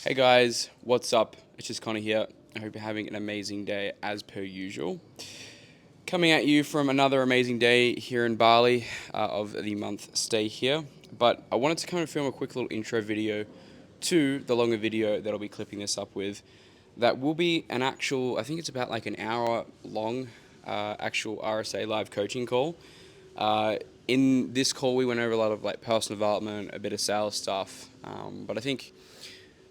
Hey guys, what's up? It's just Connor here. I hope you're having an amazing day as per usual. Coming at you from another amazing day here in Bali of the month stay here. But I wanted to come and film a quick little intro video to the longer video that I'll be clipping this up with. That will be an actual, I think it's about like an hour long actual RSA live coaching call. In this call, we went over a lot of like personal development, a bit of sales stuff. But I think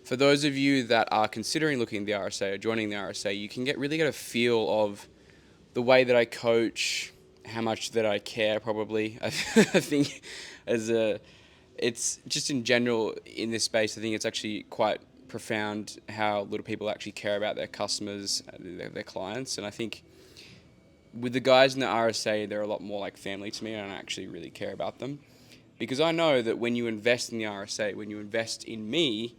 for those of you that are considering looking at the RSA or joining the RSA, you can really get a feel of the way that I coach, how much that I care. Probably, I think it's just in general in this space. I think it's actually quite profound how little people actually care about their customers, their clients, and I think with the guys in the RSA, they're a lot more like family to me, and I actually really care about them because I know that when you invest in the RSA, when you invest in me,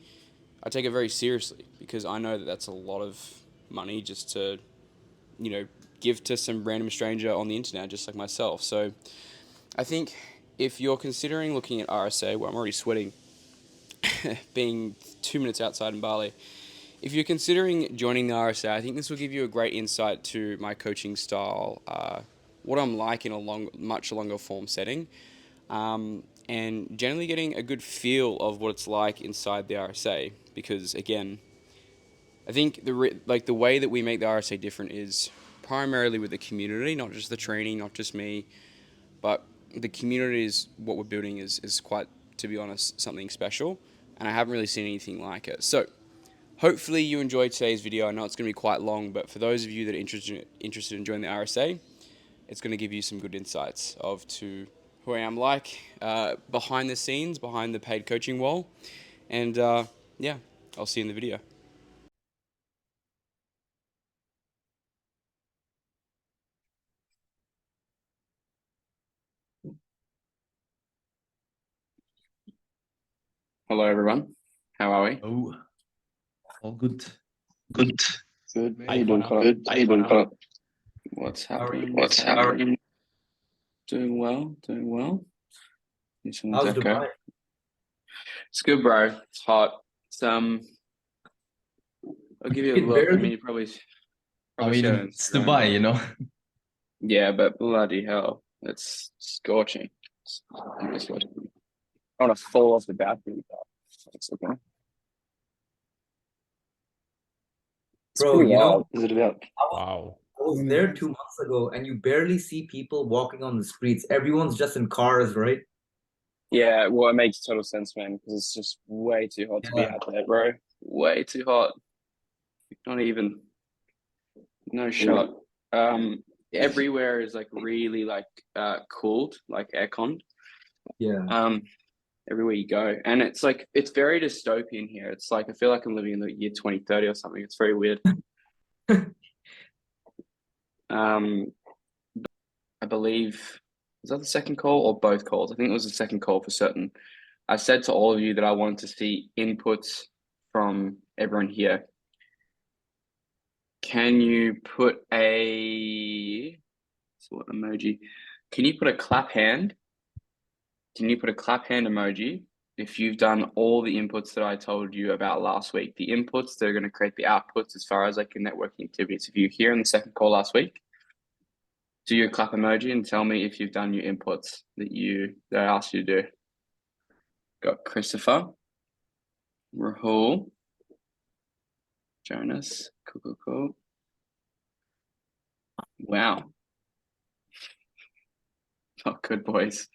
I take it very seriously because I know that that's a lot of money just to, you know, give to some random stranger on the internet, just like myself. So I think if you're considering looking at RSA, well, I'm already sweating being 2 minutes outside in Bali. If you're considering joining the RSA, I think this will give you a great insight to my coaching style, what I'm like in a much longer form setting, and generally getting a good feel of what it's like inside the RSA. Because again, I think the way that we make the RSA different is primarily with the community, not just the training, not just me, but the community is what we're building is quite, to be honest, something special, and I haven't really seen anything like it. So hopefully you enjoyed today's video. I know it's going to be quite long, but for those of you that are interested in joining the RSA, it's going to give you some good insights of to who I am like behind the scenes, behind the paid coaching wall, and yeah, I'll see you in the video. Hello, everyone. How are we? Oh, all good. Good. Good. How you doing, Connor? Connor? Good. How you doing, Connor? What's How are you? happening? What's happening? Doing well. Doing well. How's Dubai? It's good, bro. It's hot. It's I'll give you a It look. I barely. mean, you probably see it on It's Instagram, Dubai, but you know. yeah, but bloody hell, it's scorching. It's scorching. I want to fall off the balcony. It's okay. It's Bro, pretty you know, wild. Is it about? Wow. I was there 2 months ago, and you barely see people walking on the streets. Everyone's just in cars, right? Yeah, well, it makes total sense, man, because it's just way too hot to be Yeah. out there, bro. Way too hot. Not even, no shot. Everywhere is like really like cooled, like aircon. Yeah. Everywhere you go, and it's like it's very dystopian here. It's like I feel like I'm living in the year 2030 or something. It's very weird. Um, I believe, was that the second call or both calls? I think it was the second call for certain. I said to all of you that I wanted to see inputs from everyone here. Can you put a what emoji? Can you put a clap hand? Can you put a clap hand emoji if you've done all the inputs that I told you about last week? The inputs that are going to create the outputs as far as like your networking activities. If you're here in the second call last week, do your clap emoji and tell me if you've done your inputs that I asked you to do. Got Christopher, Rahul, Jonas, cool. Wow. Not good, boys.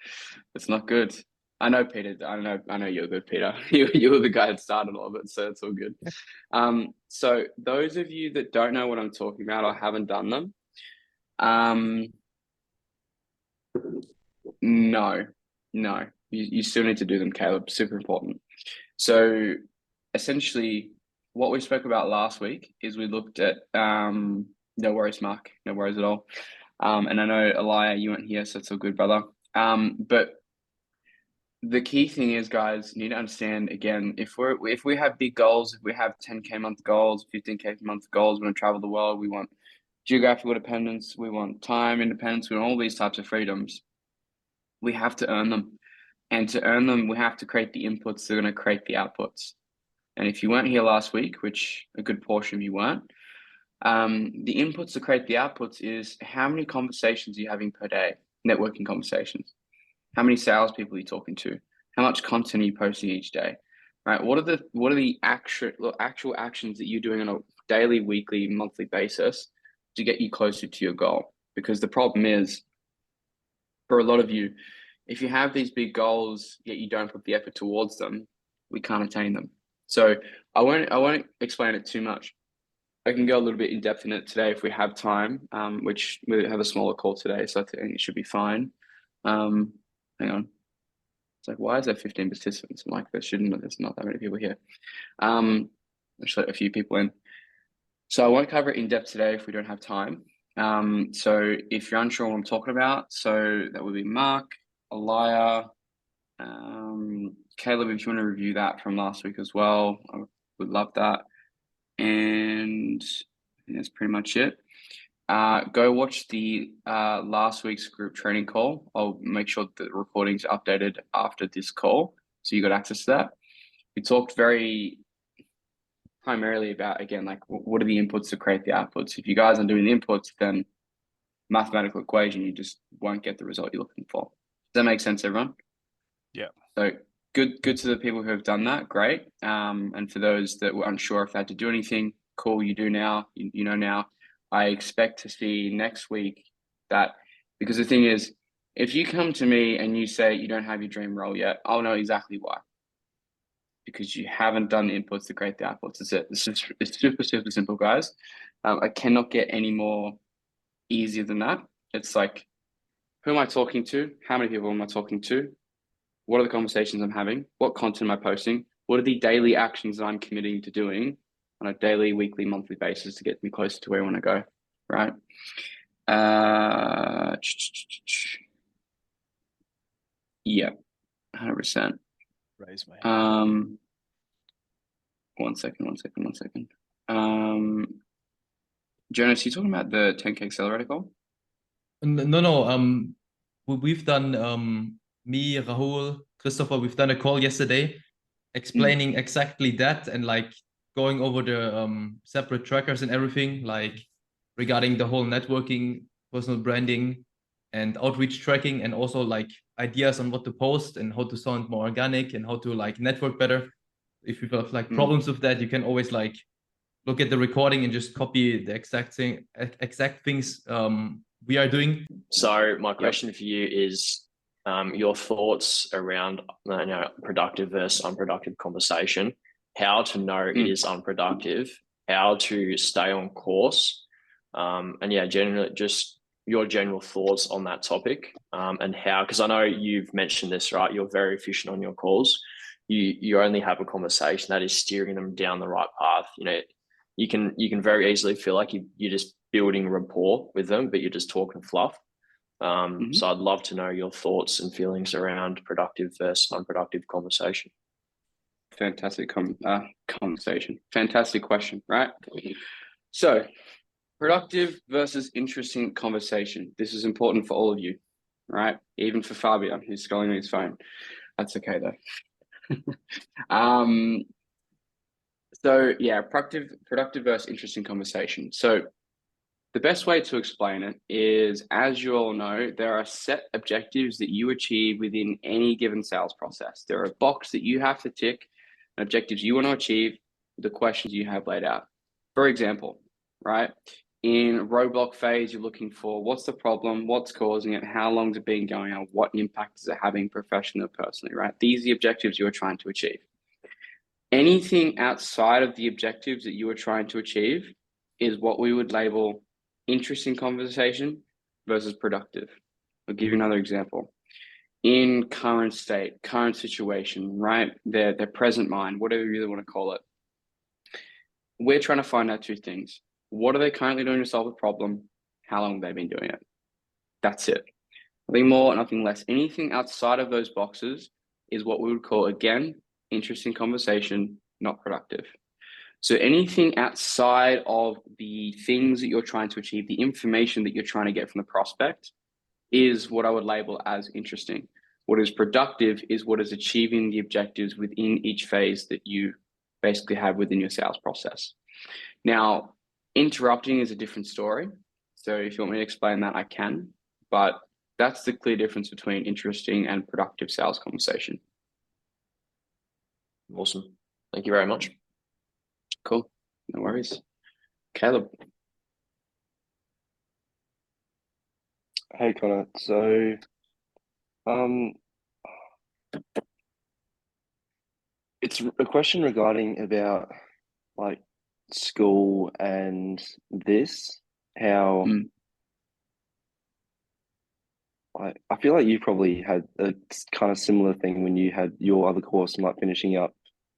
It's not good. I know, Peter. I know you're good, Peter. You were the guy that started all of it, so it's all good. So those of you that don't know what I'm talking about or haven't done them, no, you still need to do them, Caleb. Super important. So essentially, what we spoke about last week is we looked at no worries, Mark, no worries at all. And I know Elia, you weren't here, so it's all good, brother. But the key thing is, guys, you need to understand again, if we have big goals, if we have 10K month goals, 15K month goals, we want to travel the world, we want geographical independence, we want time independence, we want all these types of freedoms, we have to earn them. And to earn them, we have to create the inputs that are going to create the outputs. And if you weren't here last week, which a good portion of you weren't, the inputs to create the outputs is how many conversations are you having per day, networking conversations? How many salespeople are you talking to? How much content are you posting each day? Right? What are the actual actions that you're doing on a daily, weekly, monthly basis to get you closer to your goal? Because the problem is, for a lot of you, if you have these big goals yet you don't put the effort towards them, we can't attain them. So I won't explain it too much. I can go a little bit in depth in it today if we have time, which we have a smaller call today, so I think it should be fine. Hang on. It's like, why is there 15 participants? I'm like, there's not that many people here. Let's let a few people in. So I won't cover it in depth today if we don't have time. So if you're unsure what I'm talking about, so that would be Mark, Elia, Caleb, if you want to review that from last week as well, I would love that. And I think that's pretty much it. Go watch the last week's group training call. I'll make sure that the recording's updated after this call, so you got access to that. We talked very primarily about, again, like what are the inputs to create the outputs. If you guys aren't doing the inputs, then mathematical equation, you just won't get the result you're looking for. Does that make sense, everyone? Yeah. So good to the people who have done that, great. And for those that were unsure if they had to do anything, cool, you do now, you know now. I expect to see next week that, because the thing is, if you come to me and you say you don't have your dream role yet, I'll know exactly why. Because you haven't done the inputs to create the outputs. That's it. It's super, super simple, guys. I cannot get any more easier than that. It's like, who am I talking to? How many people am I talking to? What are the conversations I'm having? What content am I posting? What are the daily actions that I'm committing to doing on a daily, weekly, monthly basis to get me closer to where I want to go, right? Yeah, 100%. Raise my hand. One second. Jonas, you talking about the 10K accelerator call? No. We've done me, Rahul, Christopher. We've done a call yesterday, explaining exactly that and like going over the separate trackers and everything, like regarding the whole networking, personal branding, and outreach tracking, and also like ideas on what to post and how to sound more organic and how to like network better. If you have like problems with that, you can always like look at the recording and just copy the exact things we are doing. So my question for you is your thoughts around productive versus unproductive conversation, how to know it is unproductive, how to stay on course, and yeah, generally just your general thoughts on that topic, and how, because I know you've mentioned this, right? You're very efficient on your calls. You only have a conversation that is steering them down the right path. You know, you can very easily feel like you're just building rapport with them, but you're just talking fluff. So I'd love to know your thoughts and feelings around productive versus unproductive conversation. Fantastic conversation. Fantastic question, right? So productive versus interesting conversation. This is important for all of you, right? Even for Fabian, who's scrolling on his phone. That's okay though. So yeah, productive versus interesting conversation. So the best way to explain it is, as you all know, there are set objectives that you achieve within any given sales process. There are a box that you have to tick, objectives you want to achieve, the questions you have laid out. For example, right? In roadblock phase, you're looking for what's the problem, what's causing it, how long's it been going on, what impact is it having professionally or personally, right? These are the objectives you are trying to achieve. Anything outside of the objectives that you are trying to achieve is what we would label interesting conversation versus productive. I'll give you another example. In current state, current situation, right? Their present mind, whatever you really want to call it. We're trying to find out two things. What are they currently doing to solve a problem? How long have they been doing it? That's it. Nothing more, nothing less. Anything outside of those boxes is what we would call, again, interesting conversation, not productive. So anything outside of the things that you're trying to achieve, the information that you're trying to get from the prospect, is what I would label as interesting. What is productive is what is achieving the objectives within each phase that you basically have within your sales process. Now, interrupting is a different story. So if you want me to explain that, I can, but that's the clear difference between interesting and productive sales conversation. Awesome. Thank you very much. Cool. No worries. Caleb. Hey Connor. So, it's a question regarding about like school and this, how I feel like you probably had a kind of similar thing when you had your other course, like finishing up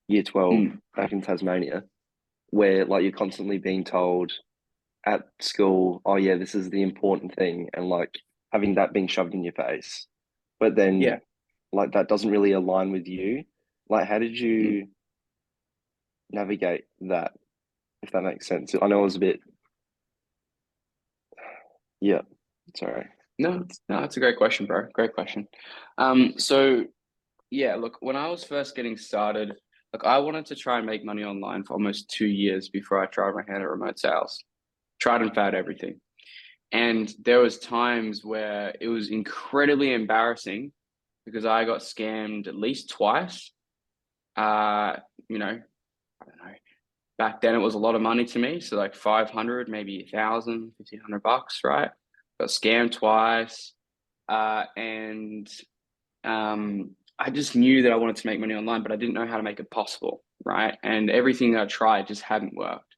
year 12 back in Tasmania, where like you're constantly being told at school, oh yeah, this is the important thing, and like having that being shoved in your face. But then like that doesn't really align with you. Like how did you navigate that, if that makes sense? I know it was a bit sorry. No, it's a great question, bro. Great question. So yeah, look, when I was first getting started, like I wanted to try and make money online for almost 2 years before I tried my hand at remote sales. Tried and failed everything. And there was times where it was incredibly embarrassing because I got scammed at least twice. You know, I don't know. Back then it was a lot of money to me. So like 500, maybe 1,000, 1,500 bucks, right? Got scammed twice. And I just knew that I wanted to make money online, but I didn't know how to make it possible, right? And everything that I tried just hadn't worked.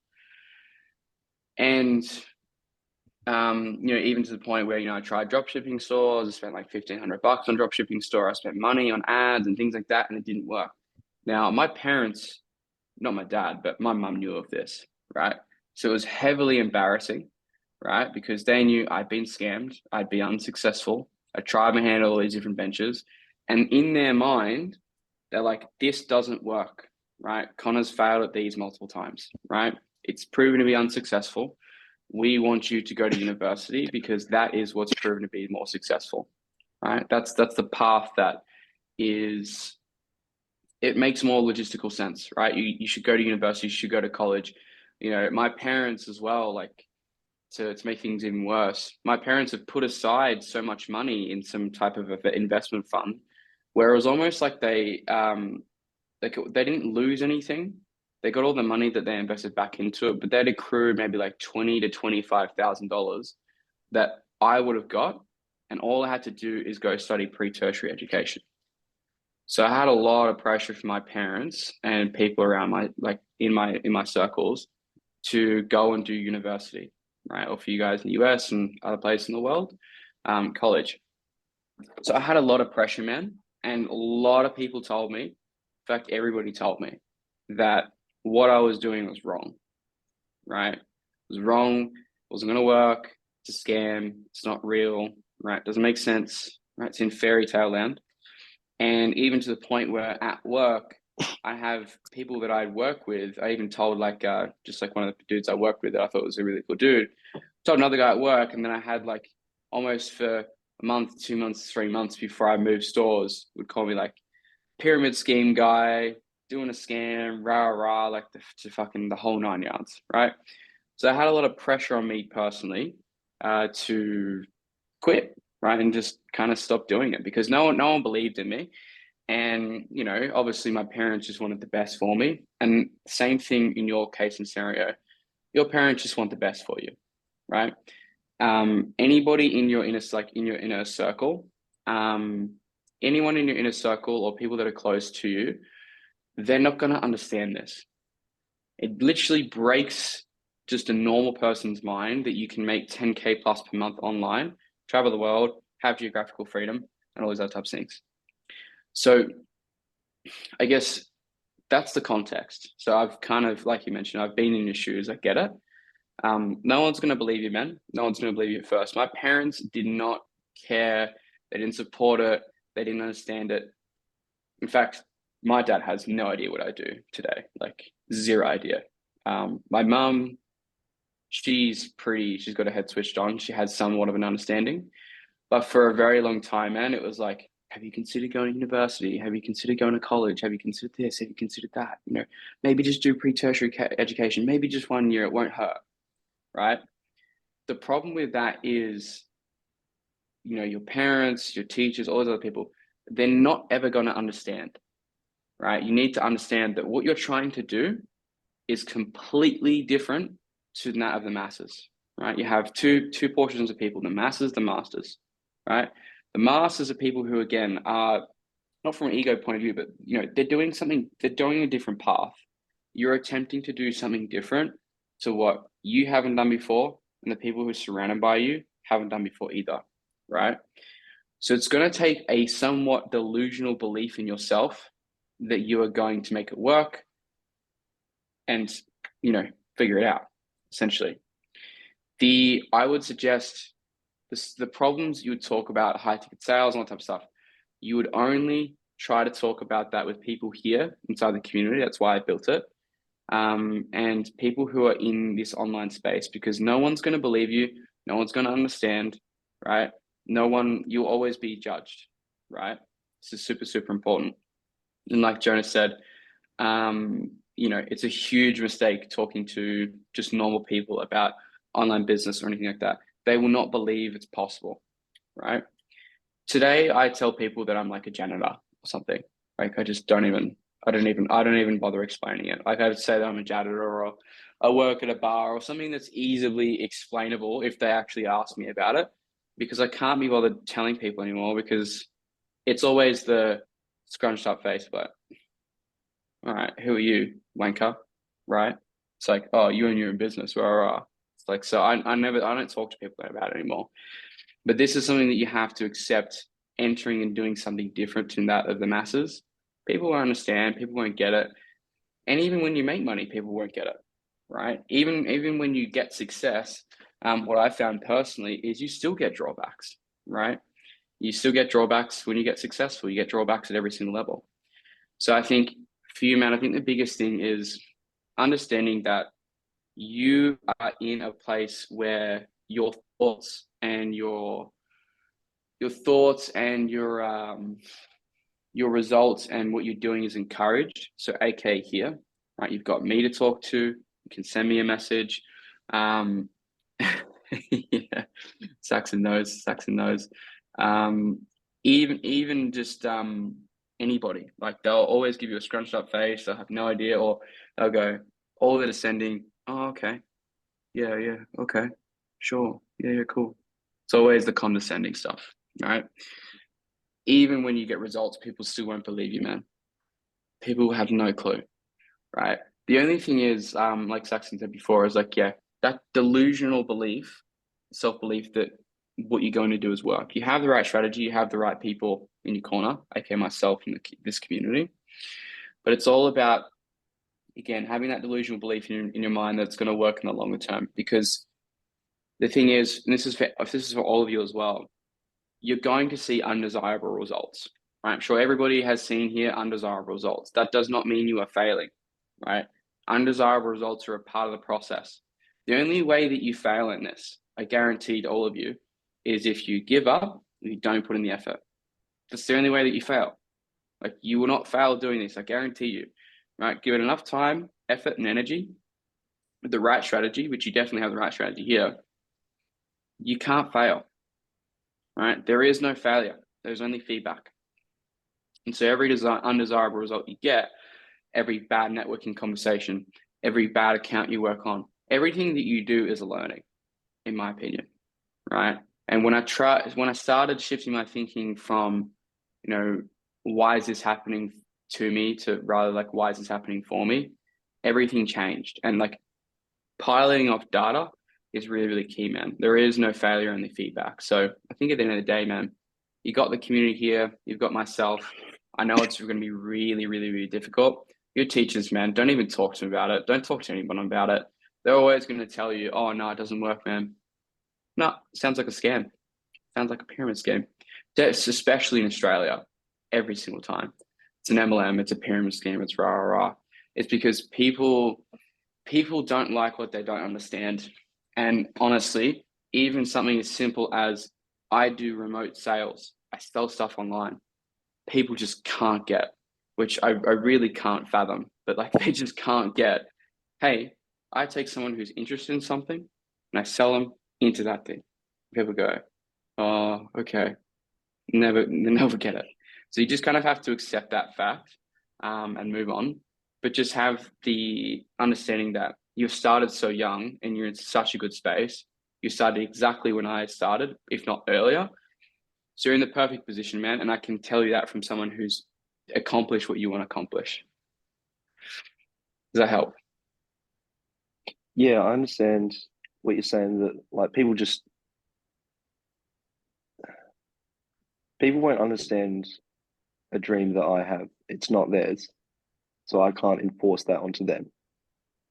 And you know, even to the point where, you know, I tried dropshipping stores, I spent like 1,500 bucks on dropshipping store, I spent money on ads and things like that, and it didn't work. Now, my parents, not my dad, but my mum knew of this, right? So it was heavily embarrassing, right? Because they knew I'd been scammed, I'd be unsuccessful, I tried my hand at all these different ventures, and in their mind, they're like, this doesn't work, right? Connor's failed at these multiple times, right? It's proven to be unsuccessful. We want you to go to university because that is what's proven to be more successful, right? That's the path that is, it makes more logistical sense, right? You should go to university, you should go to college. You know, my parents as well, like to make things even worse, my parents have put aside so much money in some type of investment fund where it was almost like they didn't lose anything. They got all the money that they invested back into it, but they'd accrued maybe like $20,000 to $25,000 that I would have got, and all I had to do is go study pre-tertiary education. So I had a lot of pressure from my parents and people around in my circles to go and do university, right? Or for you guys in the US and other places in the world, college. So I had a lot of pressure, man, and a lot of people told me, in fact, everybody told me that what I was doing was wrong, right? It was wrong. It wasn't going to work. It's a scam. It's not real, right? It doesn't make sense, right? It's in fairy tale land. And even to the point where at work, I have people that I work with. I even told just like one of the dudes I worked with that I thought was a really cool dude, told another guy at work. And then I had like almost for a month, 2 months, 3 months before I moved stores would call me like pyramid scheme guy, doing a scam, rah, like the whole 9 yards, right? So I had a lot of pressure on me personally to quit, right? And just kind of stop doing it because no one believed in me. And, you know, obviously my parents just wanted the best for me. And same thing in your case and scenario, your parents just want the best for you, right? Anybody in your inner circle, anyone in your inner circle or people that are close to you, they're not going to understand this. It literally breaks just a normal person's mind that you can make 10K plus per month online, travel the world, have geographical freedom, and all those other types of things. So I guess that's the context. So I've kind of, like you mentioned, I've been in your shoes. I get it. No one's going to believe you, man. No one's going to believe you at first. My parents did not care. They didn't support it. They didn't understand it. In fact, my dad has no idea what I do today, like zero idea. My mum, she's got her head switched on. She has somewhat of an understanding, but for a very long time, man, it was like have you considered going to university? Have you considered going to college? Have you considered this? Have you considered that? You know, maybe just do pre-tertiary education. Maybe just 1 year, it won't hurt, right? The problem with that is, you know, your parents, your teachers, all those other people, they're not ever going to understand, right? You need to understand that what you're trying to do is completely different to that of the masses, right? You have two portions of people, the masses, the masters, right? The masses are people who, again, are not from an ego point of view, but, you know, they're doing a different path. You're attempting to do something different to what you haven't done before, and the people who are surrounded by you haven't done before either, right? So it's going to take a somewhat delusional belief in yourself that you are going to make it work and, you know, figure it out, essentially. I would suggest the problems you would talk about, high ticket sales, all that type of stuff, you would only try to talk about that with people here inside the community. That's why I built it. And people who are in this online space, because no one's going to believe you. No one's going to understand, right? You'll always be judged, right? This is super, super important. And like Jonas said, you know, it's a huge mistake talking to just normal people about online business or anything like that. They will not believe it's possible, right? Today, I tell people that I'm like a janitor or something. Like I don't even bother explaining it. Like I would say that I'm a janitor or I work at a bar or something that's easily explainable if they actually ask me about it, because I can't be bothered telling people anymore, because it's always the scrunched up face, but all right, who are you, wanker? Right? It's like, oh, you and your business, rah. It's like, so I don't talk to people about it anymore. But this is something that you have to accept, entering and doing something different to that of the masses. People won't understand, people won't get it. And even when you make money, people won't get it, right? Even when you get success, what I found personally is you still get drawbacks, right? You still get drawbacks when you get successful. You get drawbacks at every single level. So I think for you, man, I think the biggest thing is understanding that you are in a place where your thoughts and your results and what you're doing is encouraged. So AK here, right? You've got me to talk to. You can send me a message. Yeah, Saxon knows. Even just anybody, like they'll always give you a scrunched up face. They'll have no idea, or they'll go, all that are sending, oh, okay. Yeah, okay. Sure. Yeah, cool. It's always the condescending stuff, right? Even when you get results, people still won't believe you, man. People have no clue, right? The only thing is, like Saxon said before, is like, yeah, that delusional belief, self-belief that what you're going to do is work. You have the right strategy, you have the right people in your corner, aka myself and this community. But it's all about, again, having that delusional belief in your mind that's going to work in the longer term. Because the thing is, and this is for all of you as well, you're going to see undesirable results, right? I'm sure everybody has seen here undesirable results. That does not mean you are failing, right? Undesirable results are a part of the process. The only way that you fail in this, I guarantee to all of you, is if you give up and you don't put in the effort. That's the only way that you fail. Like, you will not fail doing this, I guarantee you, right? Give it enough time, effort, and energy with the right strategy, which you definitely have the right strategy here. You can't fail, right? There is no failure. There's only feedback. And so every undesirable result you get, every bad networking conversation, every bad account you work on, everything that you do is a learning, in my opinion, right? And when I started shifting my thinking from, you know, why is this happening to me, to rather like, why is this happening for me? Everything changed. And like, piloting off data is really, really key, man. There is no failure, only feedback. So I think at the end of the day, man, you got the community here, you've got myself. I know it's going to be really, really, really difficult. Your teachers, man, don't even talk to them about it. Don't talk to anyone about it. They're always going to tell you, oh, no, it doesn't work, man. No, sounds like a scam. Sounds like a pyramid scheme. That's especially in Australia, every single time. It's an MLM, it's a pyramid scheme, it's rah. It's because people don't like what they don't understand. And honestly, even something as simple as I do remote sales. I sell stuff online. people just can't get, which I really can't fathom, but like they just can't get. Hey, I take someone who's interested in something and I sell them into that thing. People go, oh, okay, never get it. So you just kind of have to accept that fact and move on, but just have the understanding that you've started so young and you're in such a good space. You started exactly when I started, if not earlier. So you're in the perfect position, man. And I can tell you that from someone who's accomplished what you want to accomplish. Does that help? Yeah, I understand what you're saying, that like people won't understand a dream that I have. It's not theirs. So I can't enforce that onto them.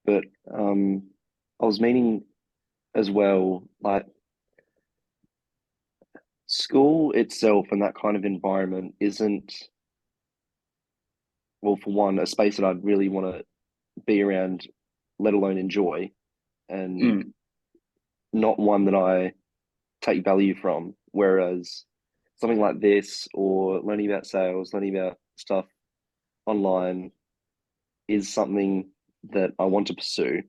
But I was meaning as well, like school itself and that kind of environment isn't, well, for one, a space that I'd really want to be around, let alone enjoy, and not one that I take value from. Whereas something like this, or learning about sales, learning about stuff online, is something that I want to pursue.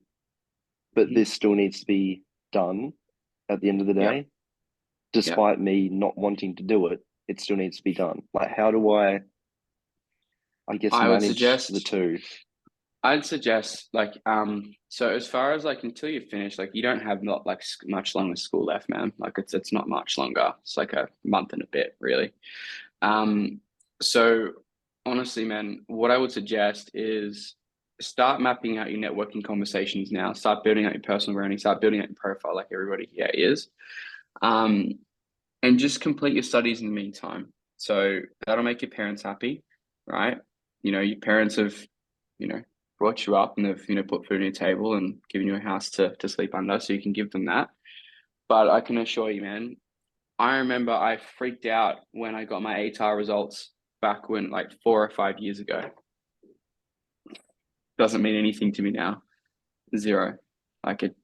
But this still needs to be done at the end of the day. Despite me not wanting to do it, it still needs to be done. Like, how do I guess, I would manage suggest the two? I'd suggest like so as far as like until you finish, like you don't have not like much longer school left, man. Like it's not much longer. It's like a month and a bit, really. So honestly, man, what I would suggest is start mapping out your networking conversations now. Start building out your personal branding. Start building out your profile, like everybody here is. And just complete your studies in the meantime. So that'll make your parents happy, right? You know, your parents have, you know, brought you up and they've, you know, put food on your table and given you a house to sleep under, so you can give them that. But I can assure you, man, I remember I freaked out when I got my ATAR results back when, like 4 or 5 years ago. Doesn't mean anything to me now. Zero. Like it,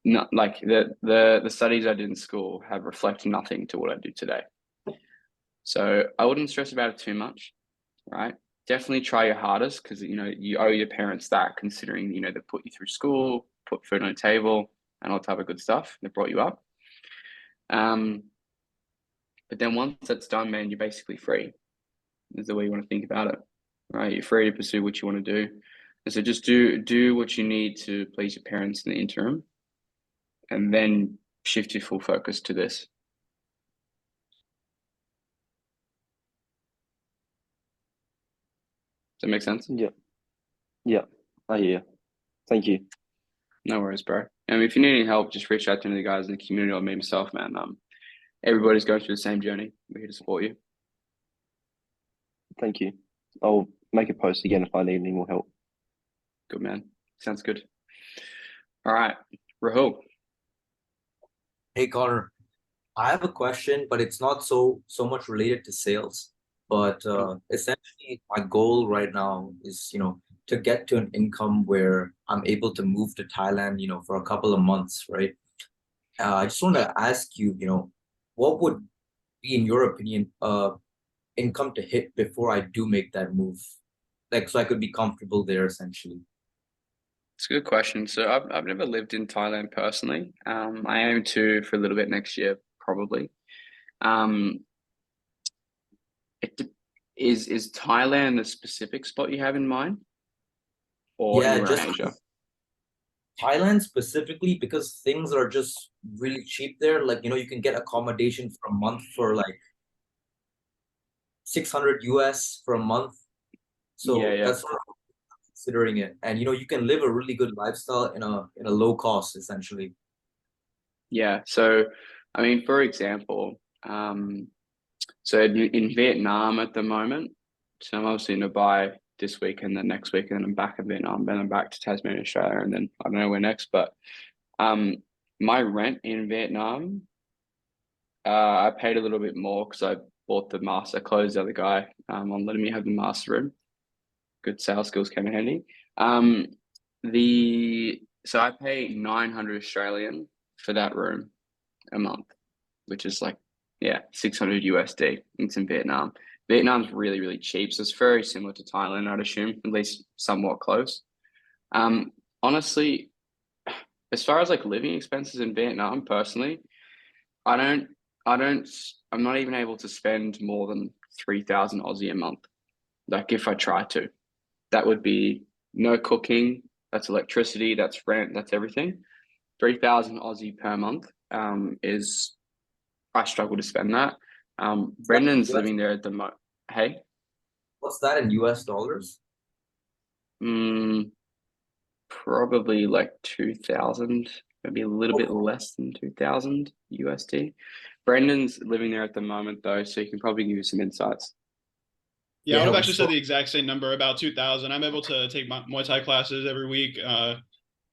not like the studies I did in school have reflected nothing to what I do today. So I wouldn't stress about it too much, right? Definitely try your hardest, because you know you owe your parents that, considering you know they put you through school, put food on the table, and all type of good stuff. They brought you up. But then once that's done, man, you're basically free. Is the way you want to think about it, right? You're free to pursue what you want to do, and so just do what you need to please your parents in the interim, and then shift your full focus to this. Does that make sense? Yeah, I hear you. Thank you. No worries, bro. And if you need any help, just reach out to any of the guys in the community or me myself, man. Everybody's going through the same journey. We're here to support you. Thank you. I'll make a post again if I need any more help. Good, man. Sounds good. All right, Rahul. Hey Connor, I have a question, but it's not so much related to sales. But essentially, my goal right now is, to get to an income where I'm able to move to Thailand, for a couple of months, right? I just want to ask you, what would be, in your opinion, income to hit before I do make that move, like so I could be comfortable there, essentially. It's a good question. So I've never lived in Thailand personally. I aim to for a little bit next year, probably. Is Thailand the specific spot you have in mind, or Yeah, anywhere in just Asia? Thailand specifically, because things are just really cheap there. Like, you can get accommodation for a month for like 600 US for a month. So Yeah. that's what I'm considering it. And you can live a really good lifestyle in a low cost, essentially. Yeah. So, I mean, for example, so in Vietnam at the moment, so I'm obviously in Dubai this week and then next week, and then I'm back in Vietnam, then I'm back to Tasmania, Australia, and then I don't know where next. But my rent in Vietnam, I paid a little bit more because I bought the master, closed the other guy on letting me have the master room. Good sales skills came in handy. So I pay 900 Australian for that room a month, which is like 600 USD. It's in Vietnam. Vietnam's really, really cheap. So it's very similar to Thailand, I'd assume, at least somewhat close. Honestly, as far as like living expenses in Vietnam, personally, I don't, I'm not even able to spend more than 3,000 Aussie a month. Like if I try to, that would be no cooking, that's electricity, that's rent, that's everything. 3,000 Aussie per month is, I struggle to spend that. Brendan's living there at the moment. Hey? What's that in US dollars? Probably like 2,000, maybe a little bit less than 2,000 USD. Brendan's living there at the moment though, so he can probably give you some insights. Yeah, I would have actually said the exact same number, about 2,000. I'm able to take my Muay Thai classes every week,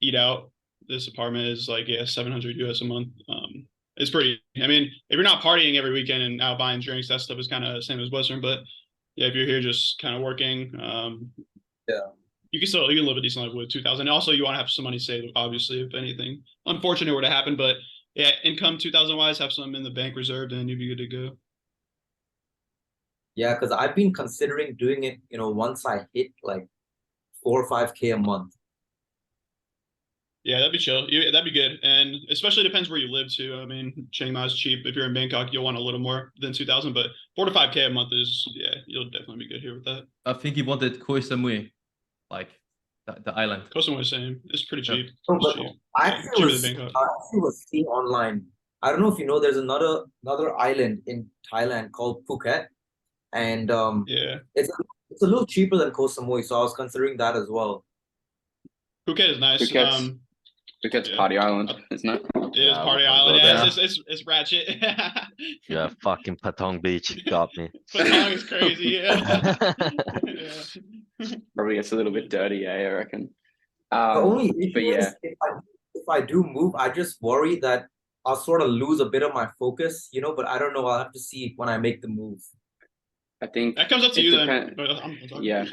eat out. This apartment is like, 700 US a month. It's pretty, I mean, if you're not partying every weekend and out buying drinks, that stuff is kind of the same as Western, but yeah, if you're here just kind of working, you can live a decent life with 2,000. Also, you want to have some money saved, obviously, if anything unfortunate were to happen, but yeah, income 2,000 wise, have some in the bank reserved and you'd be good to go. Yeah, because I've been considering doing it, once I hit like 4 or 5K a month. Yeah, that'd be chill. That'd be good. And especially depends where you live too. I mean, Chiang Mai is cheap. If you're in Bangkok, you'll want a little more than 2,000, but 4 to 5K a month is, you'll definitely be good here with that. I think he wanted Koh Samui, like the island. Koh Samui is the same. It's pretty cheap. No, It's but cheap. I Yeah, actually cheaper than Bangkok. was seeing online. I don't know if you know, there's another island in Thailand called Phuket, and Yeah, it's a little cheaper than Koh Samui, so I was considering that as well. Phuket is nice. Phuket's Party Island, isn't it? It is Party I'll Island. go Yeah, there. it's ratchet. Yeah, fucking Patong Beach got me. Patong is crazy. Yeah. Probably gets a little bit dirty, I reckon. The only issue but yeah, is if I do move, I just worry that I'll sort of lose a bit of my focus, but I don't know. I'll have to see when I make the move. I think That comes up to you then. Yeah.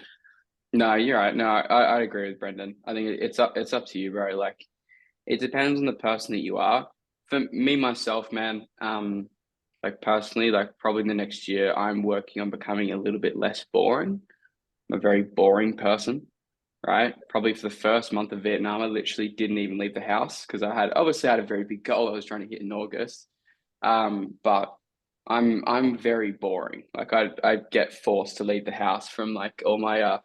No, you're right. No, I agree with Brendan. I think it's up to you, bro. Like, it depends on the person that you are. For me, myself, man, like personally, like probably in the next year, I'm working on becoming a little bit less boring. I'm a very boring person, right? Probably for the first month of Vietnam, I literally didn't even leave the house because I had a very big goal I was trying to hit in August. But I'm very boring. Like I get forced to leave the house from like all my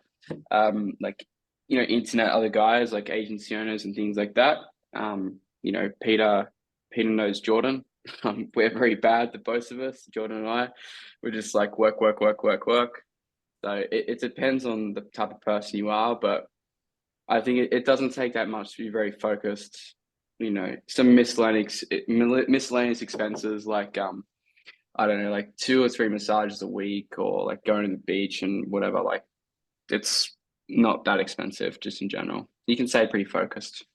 like internet other guys like agency owners and things like that. Peter knows Jordan. We're very bad, the both of us, Jordan and I. We're just like work. So it depends on the type of person you are, but I think it doesn't take that much to be very focused. Some miscellaneous expenses like I don't know, like 2 or 3 massages a week or like going to the beach and whatever. Like it's not that expensive just in general. You can stay pretty focused.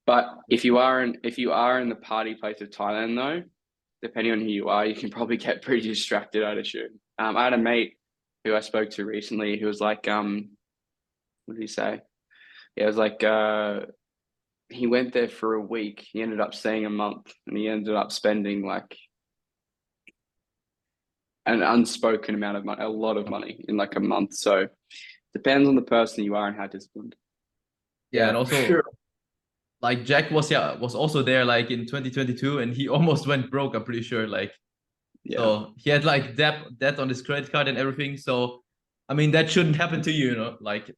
But if you are in the party place of Thailand though, depending on who you are, you can probably get pretty distracted, I'd assume. I had a mate who I spoke to recently who was like, what did he say? Yeah, it was like he went there for a week. He ended up staying a month and he ended up spending like an unspoken amount of money, a lot of money in like a month. So depends on the person you are and how disciplined. Yeah, and also like Jack was also there like in 2022 and he almost went broke, I'm pretty sure. Like so he had like debt on his credit card and everything. So I mean that shouldn't happen to you, like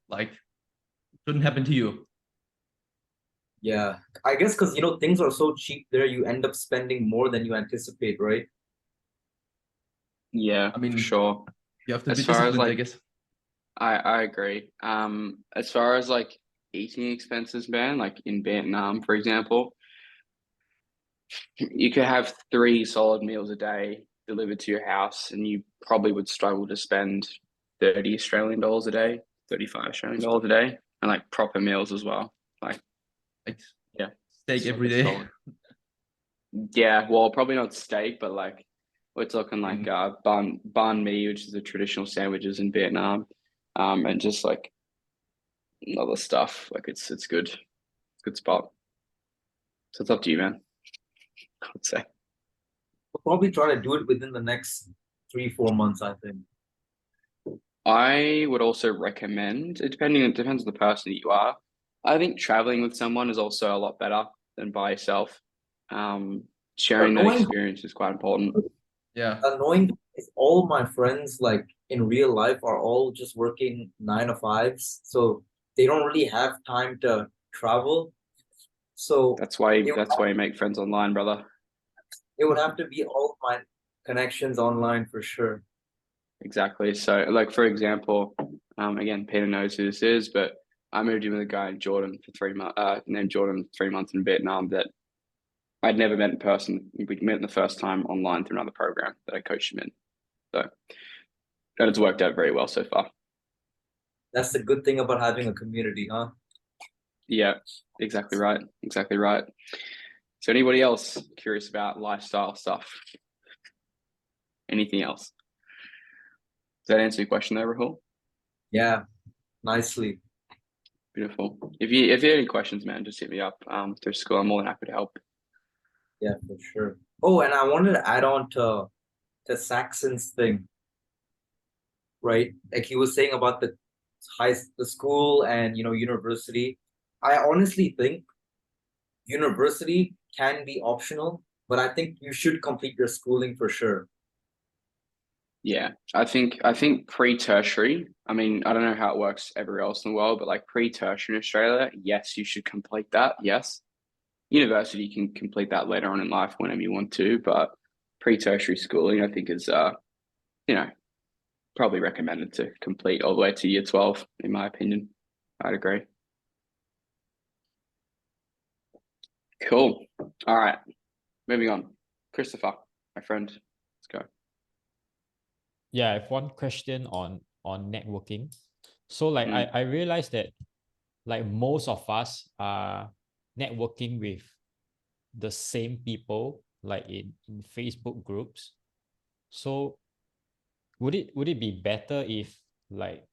shouldn't happen to you. Yeah, I guess because things are so cheap there, you end up spending more than you anticipate, right? Yeah, I mean, for sure. You have to be disciplined, I guess. I agree. As far as like eating expenses, man, like in Vietnam, for example, you could have 3 solid meals a day delivered to your house, and you probably would struggle to spend 30 Australian dollars a day, 35 Australian dollars a day, and like proper meals as well. Like steak every day. Yeah, well, probably not steak, but like we're talking like banh mi, which is the traditional sandwiches in Vietnam, and just like other stuff. Like it's good. It's a good spot. So it's up to you, man. I would say. We'll probably try to do it within the next 3-4 months, I think. I would also recommend, it depends on the person that you are. I think traveling with someone is also a lot better than by yourself. Sharing that Knowing experience is quite important. Yeah. knowing if all my friends like in real life are all just working 9 to 5s, so they don't really have time to travel. So That's why it, you make friends online, brother. it would have to be all of my connections online for sure. Exactly. So, like for example, again, Peter knows who this is, but I moved in with a guy in Jordan for 3 months, named Jordan, 3 months in Vietnam that I'd never met in person. We met the first time online through another program that I coached him in. So that has worked out very well so far. That's the good thing about having a community, huh? Yeah, exactly right. Exactly right. So anybody else curious about lifestyle stuff? Anything else? Does that answer your question there, Rahul? Yeah, nicely. Beautiful. If you have any questions, man, just hit me up through school. I'm more than happy to help. Yeah, for sure. Oh, and I wanted to add on to Saxon's thing, right? Like he was saying about the school and university. I honestly think university can be optional, but I think you should complete your schooling for sure. Yeah, I think pre-tertiary. I mean, I don't know how it works everywhere else in the world, but like pre-tertiary in Australia, yes, you should complete that. Yes, university you can complete that later on in life whenever you want to, but pre-tertiary schooling, I think is you know, probably recommended to complete all the way to year 12, in my opinion. I'd agree. Cool. All right, moving on. Christopher, my friend, let's go. Yeah, I have one question on networking. So like I realized that like most of us are networking with the same people like in Facebook groups. So would it be better if like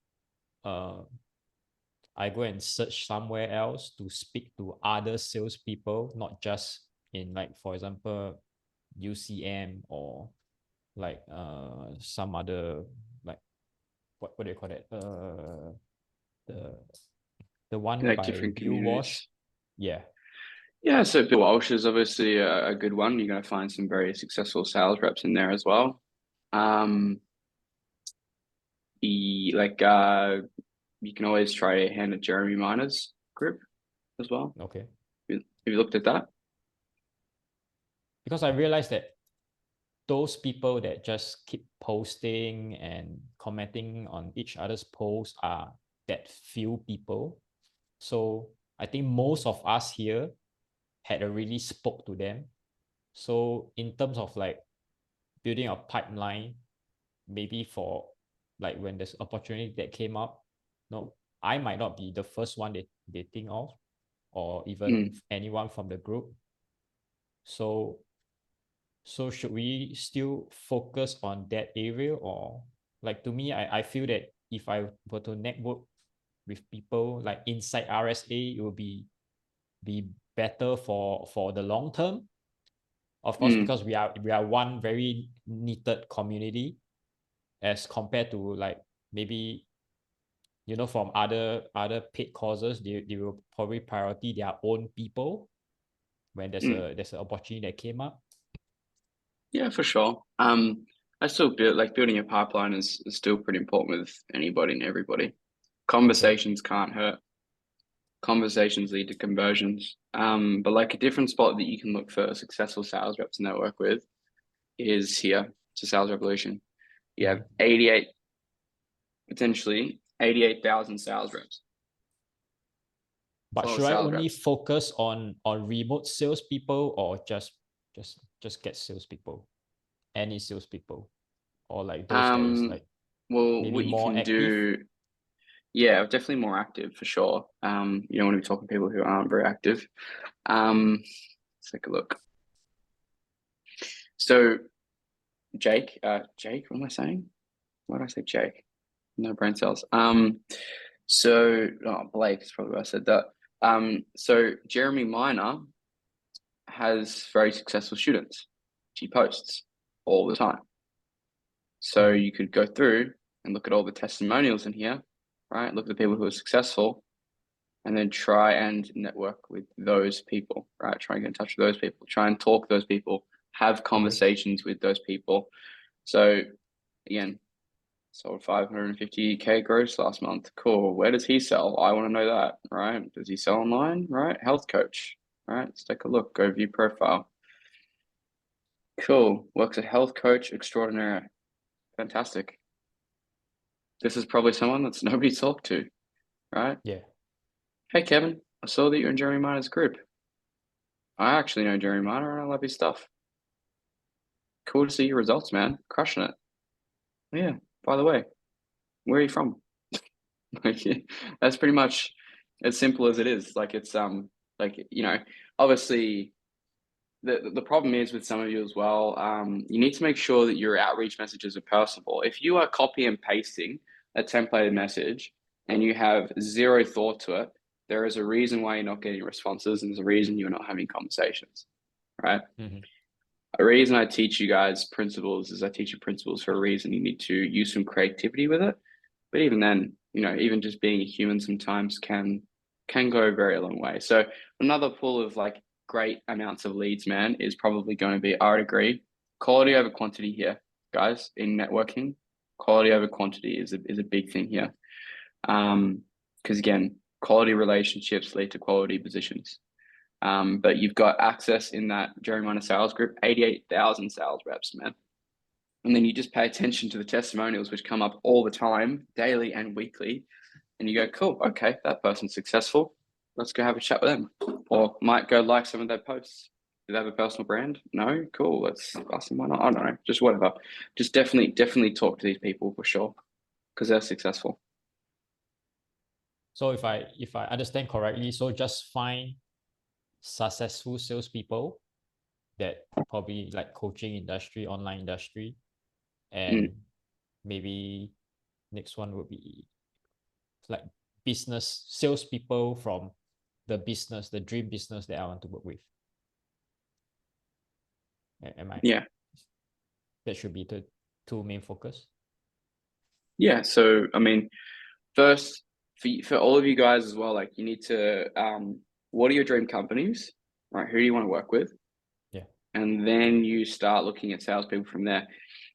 I go and search somewhere else to speak to other salespeople, not just in like for example UCM or like some other like what do you call it? The the one Like by different Bill Walsh. communities. Yeah. Yeah, so Bill Walsh is obviously a good one. You're going to find some very successful sales reps in there as well. You can always try a hand at Jeremy Miner's group as well. Okay. Have you looked at that? Because I realized that those people that just keep posting and commenting on each other's posts are that few people. So I think most of us here had already spoke to them. So in terms of like building a pipeline, maybe for like when there's opportunity that came up, no, I might not be the first one they think of, or even anyone from the group. So should we still focus on that area, or like to me, I feel that if I were to network with people like inside RSA, it will be better for the long term. Of course, because we are one very knitted community as compared to like maybe from other paid causes, they will probably priority their own people when there's an opportunity that came up. Yeah, for sure. I still building a pipeline is still pretty important with anybody and everybody. Conversations can't hurt. Conversations lead to conversions. But like a different spot that you can look for successful sales reps to network with is here to Sales Revolution. You have potentially 88,000 sales reps. But should I only focus on remote salespeople, or just get salespeople, any salespeople, or like those that is like maybe what you more can active? do, yeah, definitely more active for sure. You don't want to be talking to people who aren't very active. Let's take a look. So Jake, what am I saying? Why did I say Jake? No brain cells. Blake is probably why I said that. So Jeremy Miner has very successful students. He posts all the time. So you could go through and look at all the testimonials in here, right? Look at the people who are successful, and then try and network with those people, right? Try and get in touch with those people, try and talk to those people, have conversations with those people. So again, sold 550K gross last month. Cool. Where does he sell? I want to know that, right? Does he sell online? Right? Health coach, right? Let's take a look. Go view profile. Cool. Works a health coach extraordinaire. Fantastic. This is probably someone that's nobody talked to, right? Yeah. Hey, Kevin, I saw that you're in Jeremy Miner's group. I actually know Jeremy Miner and I love his stuff. Cool to see your results, man. Crushing it. Yeah. By the way, where are you from? Like, that's pretty much as simple as it is. Like, it's like, you know, obviously the problem is with some of you as well, you need to make sure that your outreach messages are personable. If you are copy and pasting a templated message and you have zero thought to it, there is a reason why you're not getting responses, and there's a reason you're not having conversations, right? A reason I teach you guys principles is I teach you principles for a reason. You need to use some creativity with it. But even then, you know, even just being a human sometimes can go a very long way. So another pool of like great amounts of leads, man, is probably going to be, I would agree, quality over quantity here, guys, in networking. Quality over quantity is a big thing here. Because again, quality relationships lead to quality positions. But you've got access in that Jeremy Miner sales group, 88,000 sales reps, man. And then you just pay attention to the testimonials, which come up all the time, daily and weekly. And you go, cool, okay, that person's successful. Let's go have a chat with them. Or might go like some of their posts. Do they have a personal brand? No? Cool, let's ask them why not. I don't know, just whatever. Just definitely talk to these people for sure, because they're successful. So if I understand correctly, so just find successful salespeople that probably like coaching industry, online industry, and maybe next one would be like business salespeople from the business, the dream business that I want to work with. Am I? Yeah. That should be the two main focus. Yeah. So I mean, first for all of you guys as well, like you need to what are your dream companies? Right? Who do you want to work with? Yeah. And then you start looking at salespeople from there.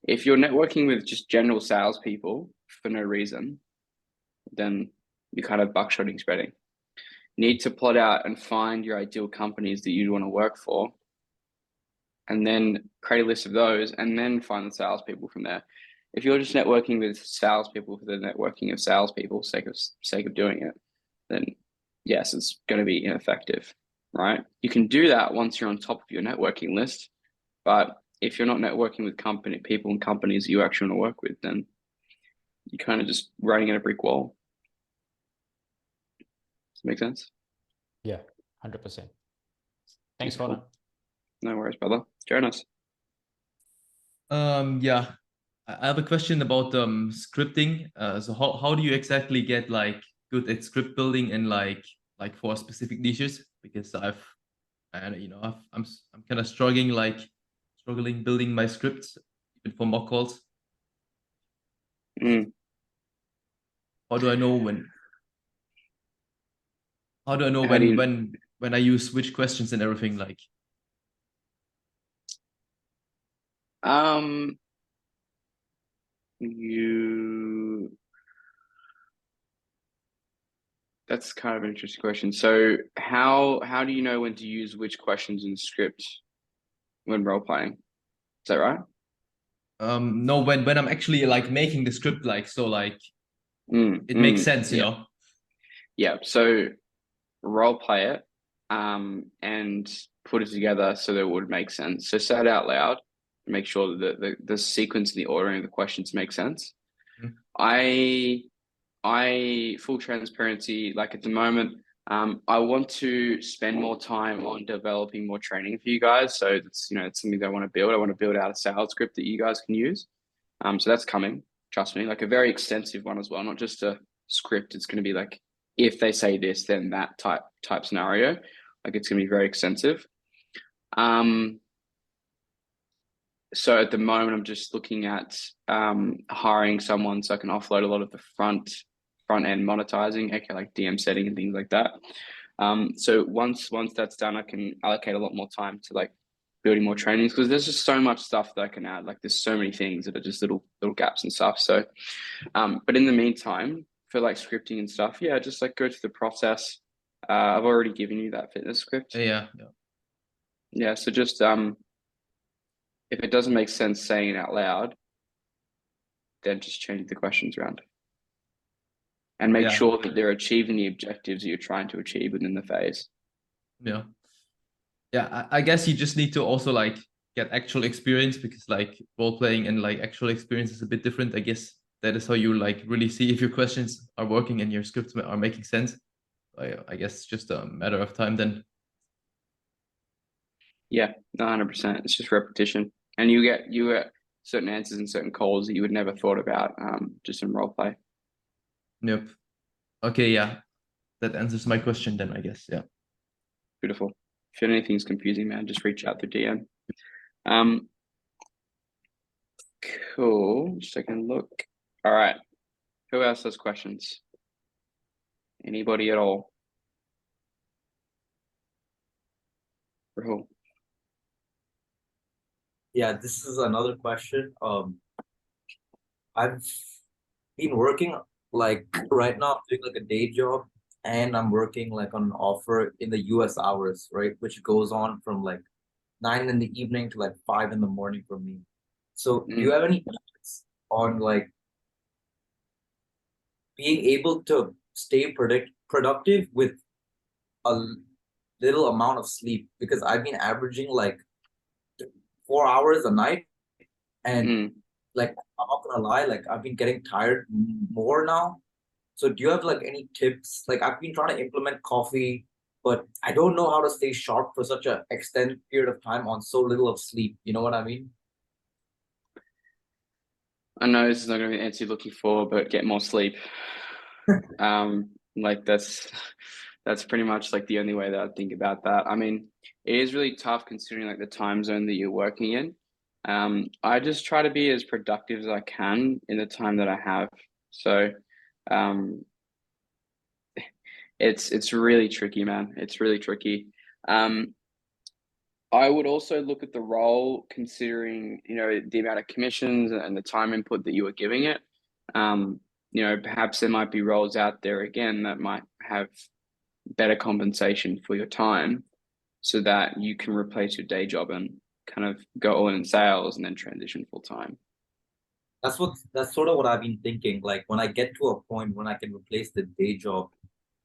If you're networking with just general salespeople for no reason, then you're kind of buckshotting spreading. You need to plot out and find your ideal companies that you'd want to work for, and then create a list of those, and then find the salespeople from there. If you're just networking with salespeople for the networking of salespeople, sake of doing it, then yes, it's going to be ineffective, right? You can do that once you're on top of your networking list, but if you're not networking with people and companies that you actually want to work with, then you're kind of just running at a brick wall. Does that make sense? Yeah, 100%. Thanks, Cool. Connor. No worries, brother. Jonas. Yeah, I have a question about scripting. So how do you exactly get like good at script building and like for specific niches? Because I'm kind of struggling building my scripts even for mock calls. How do I know when? How do I know when I use which questions and everything like? That's kind of an interesting question. So how do you know when to use which questions in the script when role playing? Is that right? No, when I'm actually like making the script, like so like it makes sense, you know. Yeah. So role play it and put it together so that it would make sense. So say it out loud, make sure that the sequence and the ordering of the questions make sense. I full transparency, like at the moment, I want to spend more time on developing more training for you guys. So it's something that I want to build. I want to build out a sales script that you guys can use. So that's coming. Trust me, like a very extensive one as well, not just a script. It's going to be like, if they say this, then that type scenario. Like it's going to be very extensive. So at the moment, I'm just looking at hiring someone so I can offload a lot of the front end monetizing, okay, like DM setting and things like that. So once that's done, I can allocate a lot more time to like building more trainings, because there's just so much stuff that I can add. Like there's so many things that are just little gaps and stuff. So, but in the meantime, for like scripting and stuff, yeah, just like go through the process. I've already given you that fitness script. Yeah. So just if it doesn't make sense saying it out loud, then just change the questions around and make sure that they're achieving the objectives that you're trying to achieve within the phase. Yeah, I guess you just need to also like get actual experience, because like role playing and like actual experience is a bit different. I guess that is how you like really see if your questions are working and your scripts are making sense. I guess just a matter of time then. Yeah, 100%. It's just repetition, and you get certain answers and certain calls that you would never thought about just in role play. Yep. Okay, yeah, that answers my question then, I guess. Yeah. Beautiful. If anything's confusing, man, just reach out through DM. Cool. Just taking a look. All right. Who else has questions? Anybody at all? Rahul. Yeah, this is another question. I've been working like right now, I'm doing like a day job, and I'm working like on an offer in the US hours, right? Which goes on from like 9 in the evening to like 5 in the morning for me. So do you have any tips on like being able to stay productive with a little amount of sleep? Because I've been averaging like 4 hours a night, and like I'm not gonna lie, like I've been getting tired more now. So do you have like any tips? Like I've been trying to implement coffee, but I don't know how to stay sharp for such an extended period of time on so little of sleep. You know what I mean? I know this is not going to be the answer you're looking for, but get more sleep. Like that's pretty much like the only way that I think about that. I mean, it is really tough considering like the time zone that you're working in. I just try to be as productive as I can in the time that I have. So, it's really tricky, man. It's really tricky. I would also look at the role, considering, you know, the amount of commissions and the time input that you are giving it. You know, perhaps there might be roles out there again that might have better compensation for your time, so that you can replace your day job and kind of go all in sales and then transition full time. That's sort of what I've been thinking. Like when I get to a point when I can replace the day job,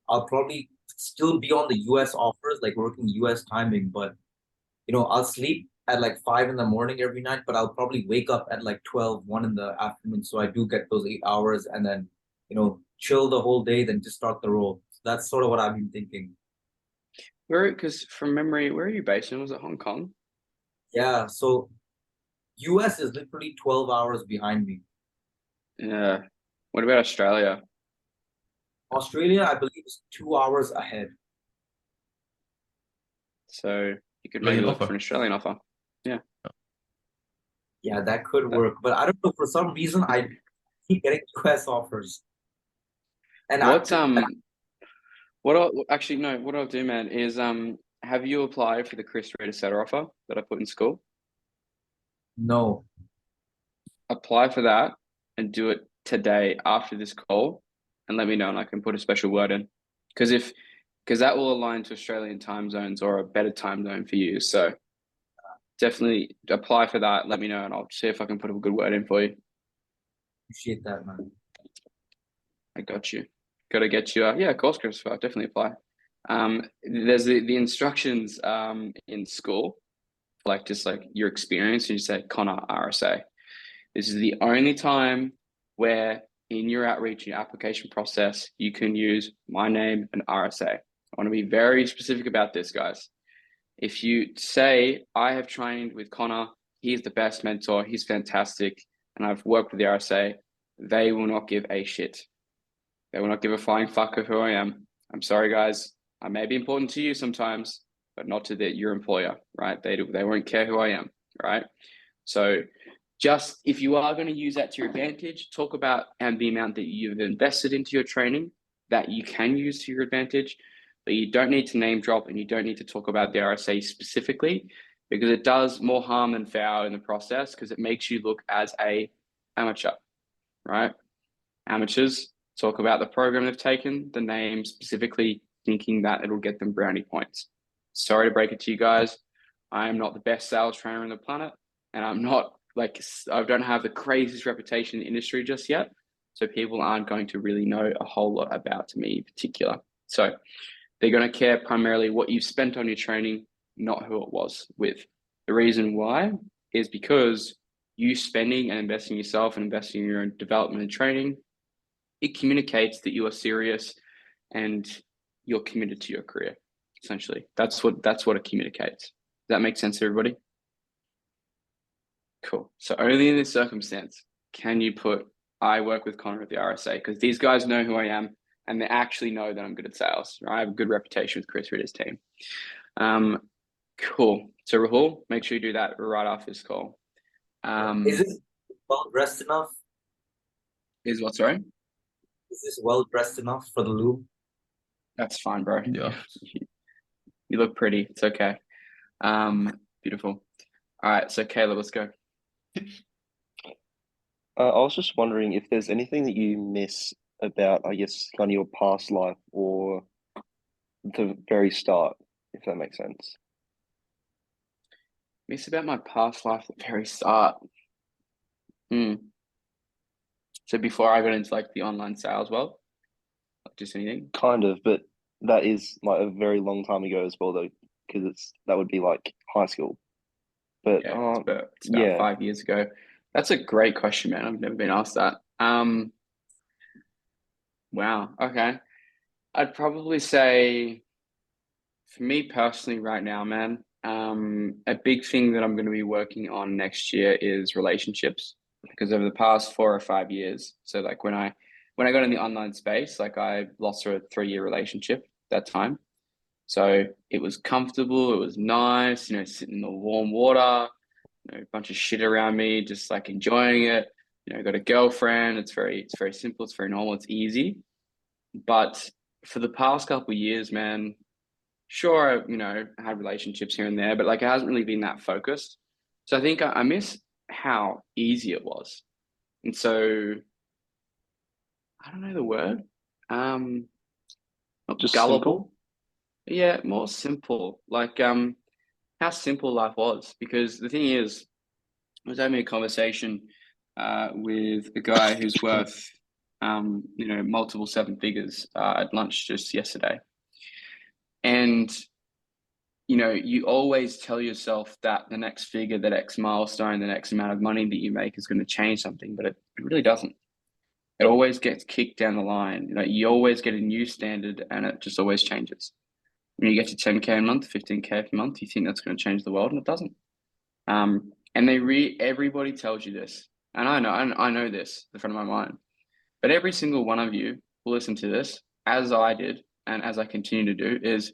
I'll probably still be on the US offers, like working US timing, but you know, I'll sleep at like 5 in the morning every night, but I'll probably wake up at like 12, 1 in the afternoon. So I do get those 8 hours, and then, you know, chill the whole day, then just start the role. So that's sort of what I've been thinking. Because from memory, where are you based in? Was it Hong Kong? Yeah, so US is literally 12 hours behind me. Yeah. What about Australia? Australia, I believe, is 2 hours ahead. So you could maybe look for an Australian offer. Yeah. Yeah, that could work. But I don't know, for some reason, I keep getting US offers. And what I'll do, man, is have you applied for the Chris Reader setter offer that I put in school? No. Apply for that and do it today after this call, and let me know, and I can put a special word in, because that will align to Australian time zones or a better time zone for you. So definitely apply for that. Let me know, and I'll see if I can put a good word in for you. Appreciate that, man. I got you. Got to get you. Yeah, of course, Christopher. Definitely apply. There's the instructions in school, like just like your experience. You say Connor RSA. This is the only time where in your outreach, your application process, you can use my name and RSA. I want to be very specific about this, guys. If you say, I have trained with Connor, he's the best mentor, he's fantastic, and I've worked with the RSA, they will not give a shit. They will not give a flying fuck of who I am. I'm sorry, guys. I may be important to you sometimes, but not to your employer, right? They won't care who I am, right? So just if you are going to use that to your advantage, talk about the amount that you've invested into your training that you can use to your advantage, but you don't need to name drop and you don't need to talk about the RSA specifically, because it does more harm than foul in the process, because it makes you look as a amateur, right? Amateurs talk about the program they've taken, the name specifically, thinking that it'll get them brownie points. Sorry to break it to you guys. I am not the best sales trainer on the planet, and I'm not like, I don't have the craziest reputation in the industry just yet. So people aren't going to really know a whole lot about me in particular. So they're going to care primarily what you've spent on your training, not who it was with. The reason why is because you spending and investing yourself and investing in your own development and training, it communicates that you are serious and you're committed to your career. Essentially, that's what it communicates. Does that make sense to everybody? Cool. So only in this circumstance can you put, I work with Connor at the RSA, because these guys know who I am and they actually know that I'm good at sales. Right? I have a good reputation with Chris Ritter's team. Cool. So Rahul, make sure you do that right after this call. Is this well dressed enough? Is what, sorry? Is this well dressed enough for the loop? That's fine, bro. Yeah. You look pretty. It's okay. Beautiful. All right. So Caleb, let's go. I was just wondering if there's anything that you miss about, I guess, kind of your past life or the very start, if that makes sense. Miss about my past life at the very start. So before I got into like the online sales world, just anything? Kind of, but that is like a very long time ago as well, though, because that would be like high school. But yeah, it's about 5 years ago. That's a great question, man. I've never been asked that. Wow. Okay. I'd probably say, for me personally, right now, man, a big thing that I'm going to be working on next year is relationships, because over the past 4 or 5 years, so like when I got in the online space, like I lost a 3-year relationship that time. So it was comfortable, it was nice, sitting in the warm water, a bunch of shit around me, just like enjoying it. Got a girlfriend. It's very simple. It's very normal. It's easy. But for the past couple of years, man, sure, I had relationships here and there, but like it hasn't really been that focused. So I think I miss how easy it was. And so I don't know the word. Not just gullible. Simple? Yeah, more simple. Like how simple life was. Because the thing is, I was having a conversation with a guy who's worth multiple 7 figures at lunch just yesterday. And you always tell yourself that the next figure, the next milestone, the next amount of money that you make is going to change something, but it really doesn't. It always gets kicked down the line. You always get a new standard and it just always changes. When you get to 10K a month, 15K a month, you think that's going to change the world, and it doesn't. And everybody tells you this, and I know this at the front of my mind, but every single one of you will listen to this, as I did, and as I continue to do, is,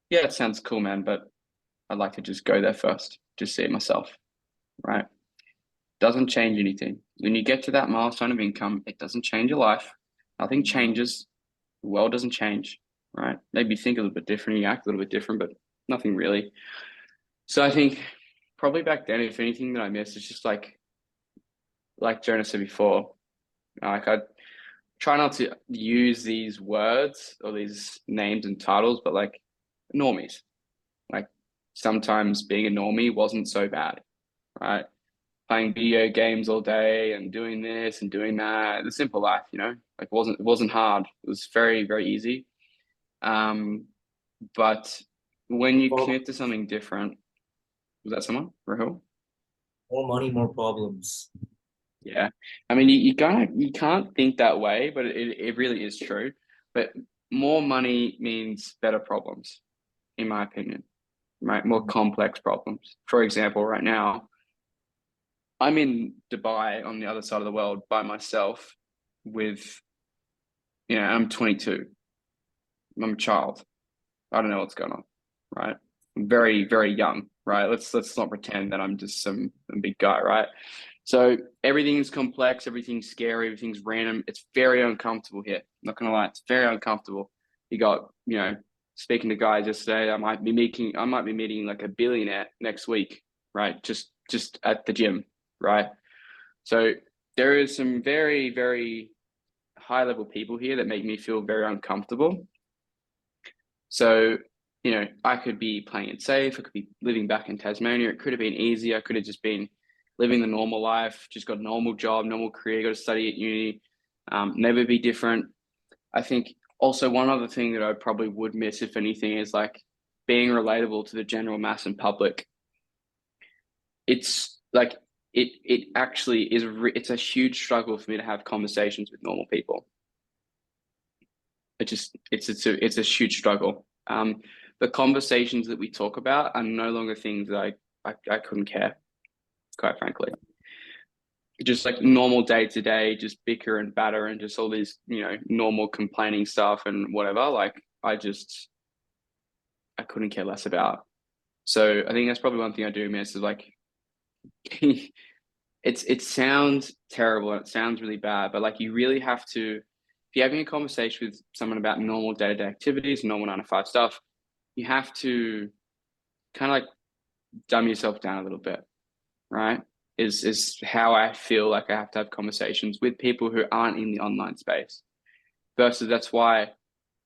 yeah, it sounds cool, man, but I'd like to just go there first, just see it myself, right? Doesn't change anything. When you get to that milestone of income, it doesn't change your life. Nothing changes. The world doesn't change, right? Maybe you think a little bit different, you act a little bit different, but nothing really. So I think probably back then, if anything that I missed, it's just like Jonah said before, like I try not to use these words or these names and titles, but like normies. Like sometimes being a normie wasn't so bad, right? Playing video games all day and doing this and doing that, the simple life, like it wasn't hard. It was very, very easy. But when you commit to something different, was that someone, Rahul? More money, more problems. Yeah, I mean, you can't think that way, but it really is true. But more money means better problems, in my opinion, right? More complex problems. For example, right now, I'm in Dubai on the other side of the world by myself with, I'm 22. I'm a child. I don't know what's going on, right? I'm very, very young, right? Let's not pretend that I'm just some I'm a big guy, right? So everything's complex, everything's scary, everything's random. It's very uncomfortable here. Not gonna lie, it's very uncomfortable. You got, speaking to guys yesterday, I might be meeting like a billionaire next week, right? Just at the gym, right? So there is some very, very high level people here that make me feel very uncomfortable. So, I could be playing it safe. I could be living back in Tasmania. It could have been easier. I could have just been living the normal life, just got a normal job, normal career, got to study at uni, never be different. I think also one other thing that I probably would miss, if anything, is like being relatable to the general mass and public. It's like, it actually is, it's a huge struggle for me to have conversations with normal people. It's a huge struggle. The conversations that we talk about are no longer things that I couldn't care, quite frankly. Just like normal day to day, just bicker and batter and just all these, normal complaining stuff and whatever. Like I couldn't care less about. So I think that's probably one thing I do miss is like, it sounds terrible and it sounds really bad, but like you really have to, if you're having a conversation with someone about normal day-to-day activities, normal 9 to 5 stuff, you have to kind of like dumb yourself down a little bit, right? Is how I feel like I have to have conversations with people who aren't in the online space. Versus that's why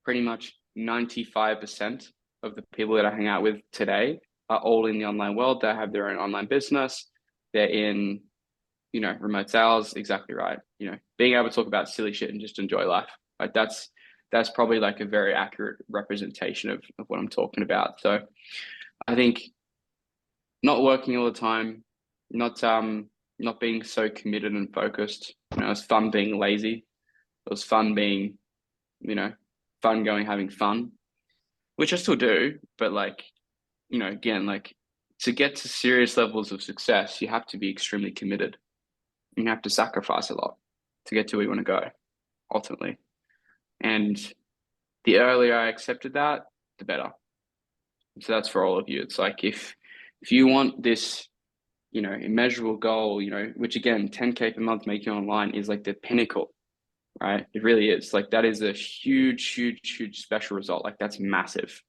pretty much 95% of the people that I hang out with today are all in the online world. They have their own online business. They're in, remote sales. Exactly right. Being able to talk about silly shit and just enjoy life. Like that's probably like a very accurate representation of what I'm talking about. So I think not working all the time, not being so committed and focused. It's fun being lazy. It was fun being, fun going, having fun, which I still do. But like, again, like to get to serious levels of success, you have to be extremely committed. You have to sacrifice a lot to get to where you want to go, ultimately. And the earlier I accepted that, the better. So that's for all of you. It's like if you want this, immeasurable goal, which again, 10K per month making online is like the pinnacle, right? It really is. Like that is a huge, huge, huge special result. Like that's massive.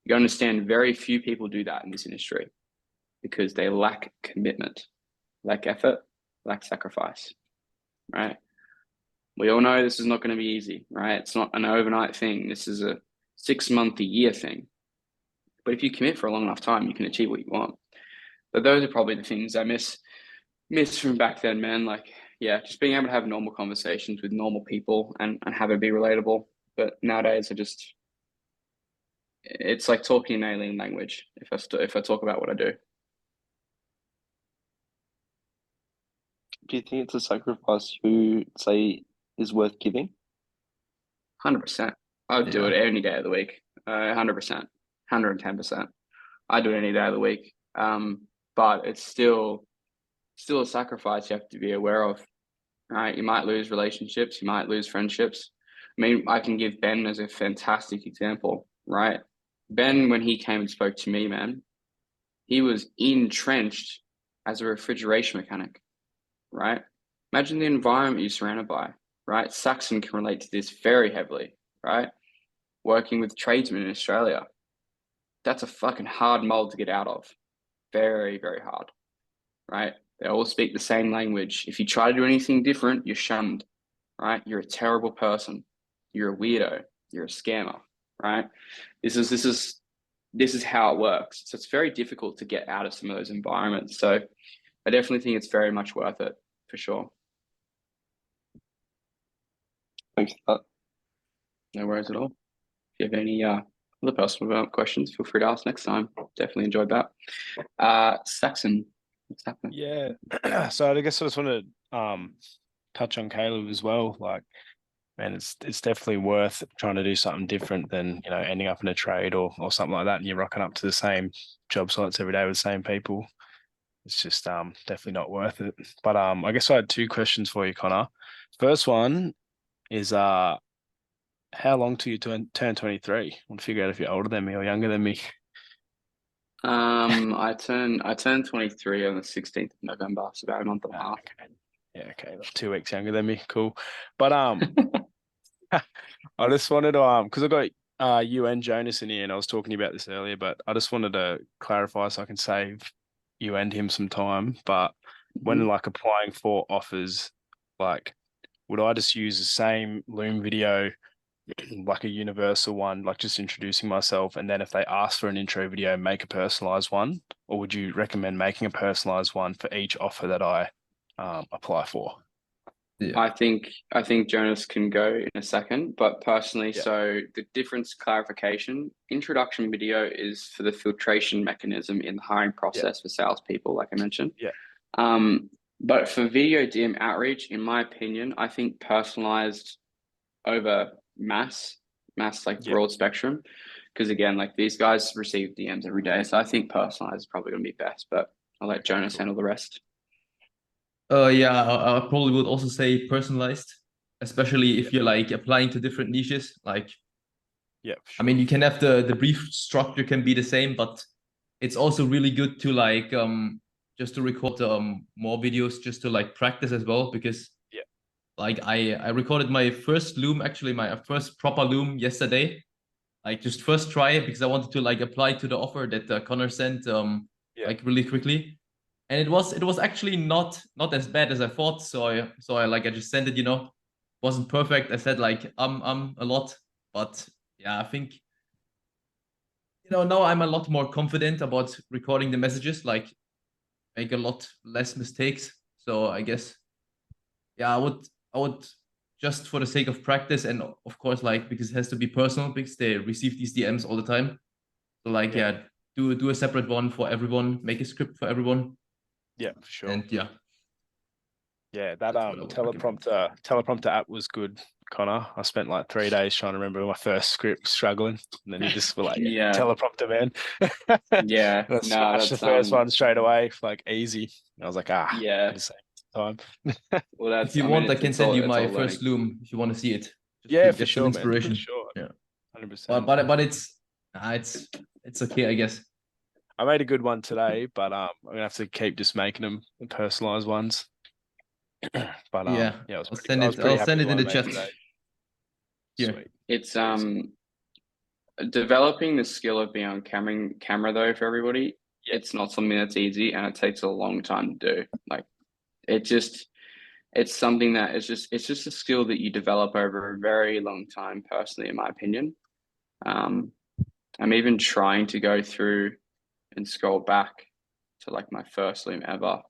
You understand very few people do that in this industry because they lack commitment, lack effort, lack sacrifice, right? We all know this is not going to be easy, right? It's not an overnight thing. This is a 6 month, a year thing. But if you commit for a long enough time, you can achieve what you want. But those are probably the things I miss from back then, man. Like, yeah, just being able to have normal conversations with normal people and have it be relatable. But nowadays, it's like talking an alien language if I talk about what I do. Do you think it's a sacrifice you say is worth giving? 100%. I would do it any day of the week. 100%, 110%. I do it any day of the week. But it's still a sacrifice you have to be aware of, right? You might lose relationships, you might lose friendships. I mean, I can give Ben as a fantastic example, right? Ben, when he came and spoke to me, man, he was entrenched as a refrigeration mechanic, right? Imagine the environment you're surrounded by, right? Saxon can relate to this very heavily, right? Working with tradesmen in Australia. That's a fucking hard mold to get out of. Very, very hard, right? They all speak the same language. If you try to do anything different, you're shunned, right? You're a terrible person. You're a weirdo. You're a scammer, right? This is how it works. So it's very difficult to get out of some of those environments. So I definitely think it's very much worth it, for sure. Thanks for that. No worries at all. If you have any other personal development questions, feel free to ask next time. Definitely enjoyed that. Saxon, what's happening? Yeah. So I guess I just want to touch on Caleb as well. Like, man, it's definitely worth trying to do something different than, ending up in a trade or something like that, and you're rocking up to the same job sites every day with the same people. It's just definitely not worth it. But I guess I had 2 questions for you, Connor. First one is how long till you turn 23? I want to figure out if you're older than me or younger than me. I turned 23 on the 16th of November, so about a month and a half. Okay. Yeah, okay. 2 weeks younger than me. Cool. But I just wanted to because I got you and Jonas in here, and I was talking to you about this earlier, but I just wanted to clarify so I can save you and him some time. But when like applying for offers, like would I just use the same Loom video, like a universal one, like just introducing myself, and then if they ask for an intro video, make a personalized one? Or would you recommend making a personalized one for each offer that I apply for? Yeah. I think Jonas can go in a second, but personally, Yeah. so the difference clarification, introduction video is for the filtration mechanism in the hiring process for salespeople, like I mentioned. Yeah. But for video DM outreach, in my opinion, I think personalized over mass like broad spectrum. Because again, like these guys receive DMs every day. So I think personalized is probably gonna be best, but I'll let Jonas handle the rest. Yeah, I probably would also say personalized, especially if you're like applying to different niches. Like, Yeah, I mean, you can have the brief structure can be the same, but it's also really good to like just to record more videos just to like practice as well, because like I recorded my first Loom, actually my first proper Loom yesterday, like just first try it because I wanted to like apply to the offer that Connor sent like really quickly, and it was actually not as bad as I thought. So I just sent it, you know, wasn't perfect. I said like a lot, but yeah, I think, you know, now I'm a lot more confident about recording the messages, like make a lot less mistakes. So I guess, yeah, I would just for the sake of practice, and of course, like because it has to be personal because they receive these DMs all the time. So like, yeah, do a separate one for everyone, make a script for everyone. Yeah, for sure. And yeah. Yeah, that teleprompter app was good, Connor. I spent like 3 days trying to remember my first script, struggling, and then you just were like, teleprompter, man. Yeah, I smashed the first one straight away, like easy. And I was like, yeah, could have saved time. Well, that's, if you want, I can send you my first Loom if you want to see it. Just yeah, to for sure, inspiration. man. For sure. Yeah, 100%. But it's okay, I guess. I made a good one today, but I'm gonna have to keep just making them personalized ones. But yeah, I'll send it in the chat. Yeah, it's developing the skill of being on camera though for everybody. It's not something that's easy, and it takes a long time to do. Like it's something that it's just a skill that you develop over a very long time, personally, in my opinion. I'm even trying to go through and scroll back to like my first Loom ever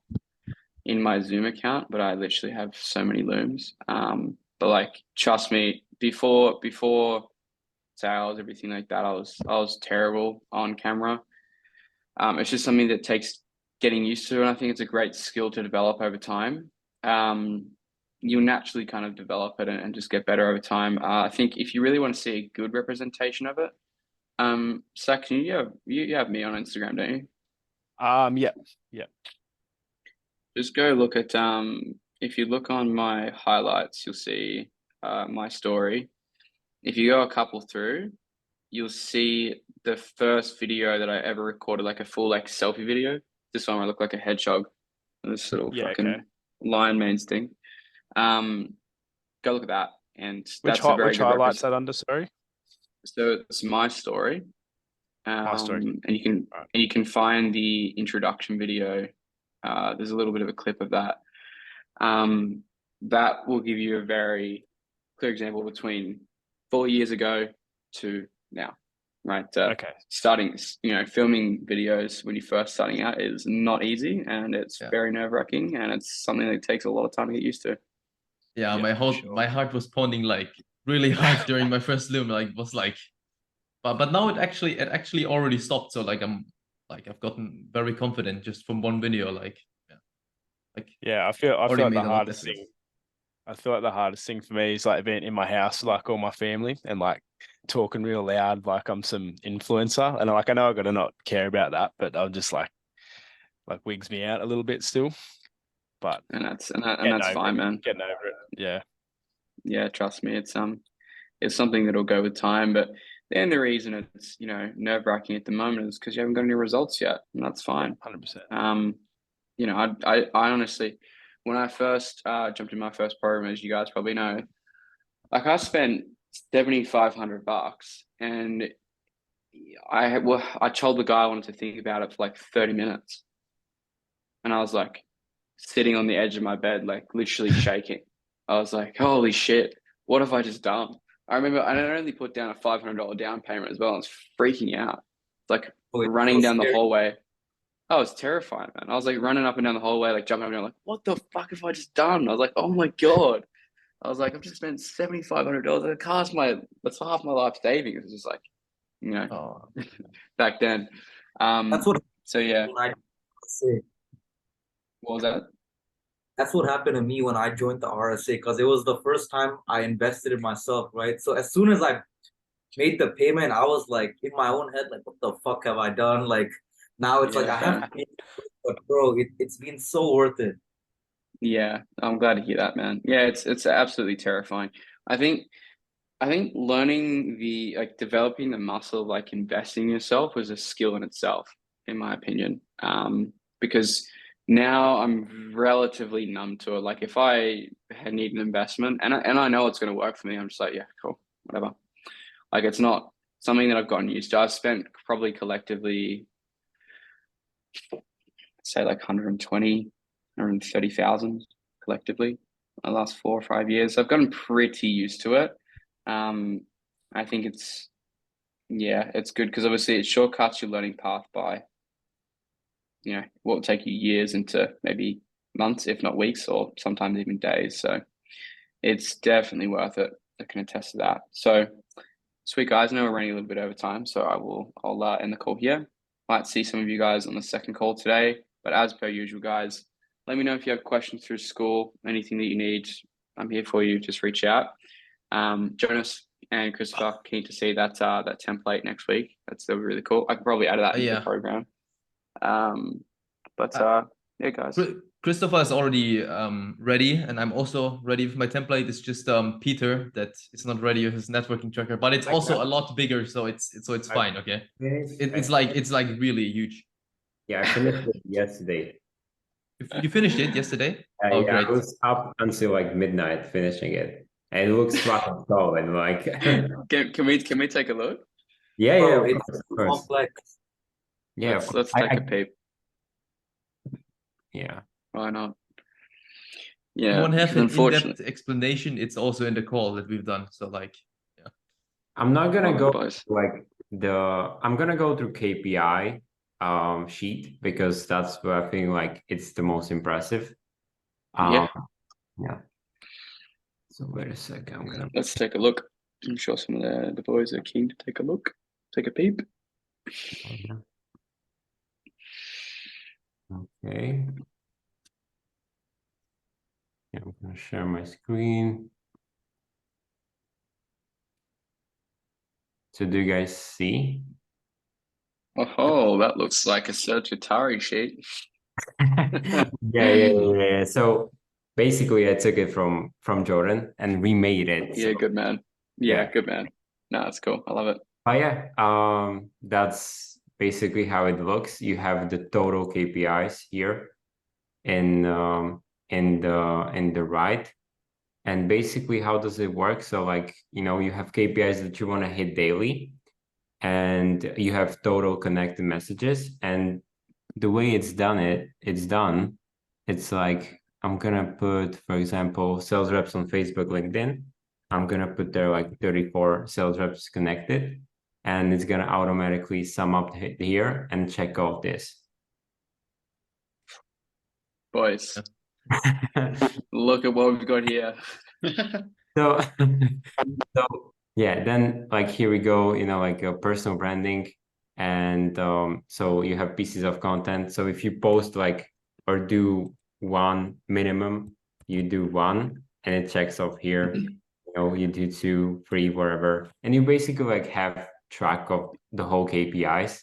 in my Zoom account, but I literally have so many Looms. But like, trust me, before sales, everything like that, I was terrible on camera. It's just something that takes getting used to, and I think it's a great skill to develop over time. You'll naturally kind of develop it and just get better over time. I think if you really want to see a good representation of it, Zach, you have me on Instagram, don't you? Yeah. Just go look at if you look on my highlights, you'll see my story. If you go a couple through, you'll see the first video that I ever recorded, like a full like selfie video. This one where I look like a hedgehog. This little fucking lion man's thing. Go look at that. And which highlights that under, sorry? So it's my story. My story. And you can find the introduction video. There's a little bit of a clip of that. That will give you a very clear example between 4 years ago to now, right? Okay. Starting, filming videos when you're first starting out is not easy, and it's very nerve-wracking, and it's something that takes a lot of time to get used to. Yeah, my heart was pounding like really hard during my first Loom. Like was like, but now it actually already stopped. So like I've gotten very confident just from one video. Like I feel like the hardest thing. I feel like the hardest thing for me is like being in my house, like all my family, and like talking real loud, like I'm some influencer. And like I know I gotta not care about that, but I'm just like wigs me out a little bit still. But that's fine, man. Getting over it. Yeah. Yeah, trust me, it's something that'll go with time. But And the reason it's, you know, nerve-wracking at the moment is because you haven't got any results yet, and that's fine. 100%. You know, I honestly, when I first jumped in my first program, as you guys probably know, like I spent $7,500, and I told the guy I wanted to think about it for like 30 minutes, and I was like sitting on the edge of my bed, like literally shaking. I was like, holy shit, what have I just done? I remember I only put down a $500 down payment as well. I was freaking out, like Oh, it's running so down the scary. hallway. I was terrified, man. I was like running up and down the hallway, like jumping up and down, like, what the fuck have I just done? I was like, oh my God. I was like, I've just spent $7,500. That's half my life savings. It's just like, you know, Oh, back then. That's what So yeah, when I say. what was that? That's what happened to me when I joined the RSA because it was the first time I invested in myself, right? So as soon as I made the payment, I was like in my own head, like, what the fuck have I done? Like now it's like I have to pay, but bro, it's been so worth it. Yeah, I'm glad to hear that, man. Yeah, it's absolutely terrifying. I think learning developing the muscle of like investing in yourself was a skill in itself, in my opinion. Because now I'm relatively numb to it. Like if I need an investment and I know it's going to work for me, I'm just like, yeah, cool, whatever. Like it's not something that I've gotten used to. I've spent probably collectively, say like 120, 130,000 collectively the last 4 or 5 years. So I've gotten pretty used to it. I think it's good because obviously it shortcuts your learning path by, you know, what will take you years into maybe months, if not weeks, or sometimes even days. So it's definitely worth it. I can attest to that. So sweet guys, I know we're running a little bit over time, so I'll end the call here. Might see some of you guys on the second call today, but as per usual, guys, let me know if you have questions through school, anything that you need. I'm here for you. Just reach out. Jonas and Christopher, keen to see that template next week. That'll be really cool. I could probably add that into the program. Yeah, guys. Christopher is already ready, and I'm also ready with my template. It's just Peter that is not ready with his networking tracker, but it's also a lot bigger, so it's fine. Okay, it's like really huge. Yeah, I finished it yesterday. You finished it yesterday? Oh, yeah, great. I was up until like midnight finishing it, and it looks fucking cool. And like, can we take a look? Yeah, Bro, yeah, it's of course. complex. Yeah, let's take a peep. Yeah, why not? Yeah, if you want to have an in-depth explanation, it's also in the call that we've done. So like, yeah, I'm not gonna go like I'm gonna go through KPI sheet because that's where I think like it's the most impressive. Yeah. So wait a second, let's take a look. I'm sure some of the boys are keen to take a look, take a peep. Okay. Yeah, I'm gonna share my screen. So do you guys see? Oh, that looks like a Atari sheet. Yeah. So basically I took it from Jordan and remade it. Yeah, good man. Yeah, good man. No, that's cool. I love it. Oh yeah. That's basically how it looks. You have the total KPIs here in the right. And basically how does it work? So like, you know, you have KPIs that you want to hit daily, and you have total connected messages. And the way it's done, it's like, I'm gonna put, for example, sales reps on Facebook, LinkedIn. I'm gonna put there like 34 sales reps connected, and it's gonna automatically sum up here and check off this. Boys, look at what we've got here. So yeah, then like here we go, you know, like personal branding. And so you have pieces of content. So if you post like or do one minimum, you do one and it checks off here. You know, you do 2, 3, whatever. And you basically like have track of the whole KPIs,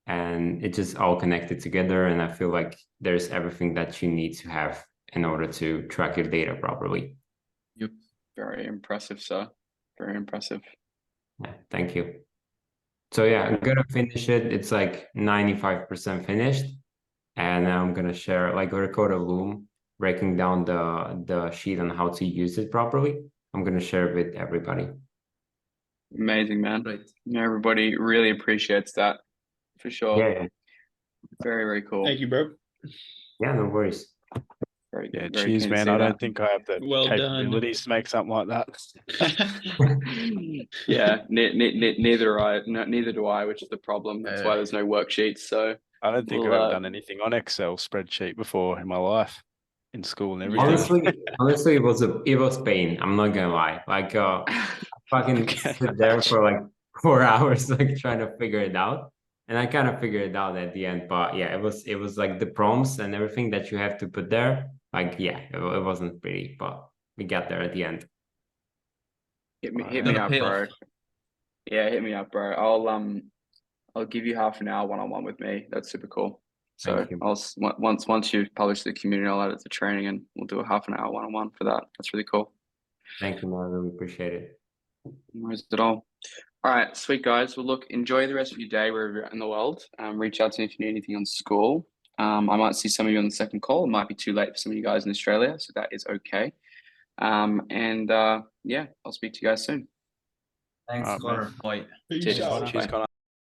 and it's just all connected together. And I feel like there's everything that you need to have in order to track your data properly. Yep. Very impressive, sir. Very impressive. Yeah, thank you. So yeah, I'm gonna finish it. It's like 95% finished, and I'm gonna share, like, record a Loom breaking down the sheet on how to use it properly. I'm gonna share it with everybody. Amazing, man. Right. Everybody really appreciates that for sure. Yeah, Very, very cool. Thank you, bro. yeah, no worries. Very, Yeah, very cheers, keen to man. see I that. don't think I have the Well done. capabilities to make something like that. Yeah, neither do I, which is the problem. That's why there's no worksheets. So I don't think we'll, I've ever done anything on Excel spreadsheet before in my life, in school and everything. Honestly, it was pain. I'm not gonna lie. Like, I fucking Okay. sit there for like 4 hours, like trying to figure it out, and I kind of figured it out at the end. But yeah, it was like the prompts and everything that you have to put there. Like, yeah, it wasn't pretty, but we got there at the end. hit me Gonna up, pay bro. off. Yeah, hit me up, bro. I'll give you half an hour one-on-one with me. That's super cool. So Thank you. once you've published the community, I'll add it to training and we'll do a half an hour one-on-one for that. That's really cool. Thank you, man. I really appreciate it. No worries at all. All right, sweet guys. Well, look, enjoy the rest of your day wherever you're at in the world. Reach out to me if you need anything on school. I might see some of you on the second call. It might be too late for some of you guys in Australia, so that is okay. Yeah, I'll speak to you guys soon. Thanks, Alright, man. Connor. Bye. Peace Cheers. out. Cheers, Connor.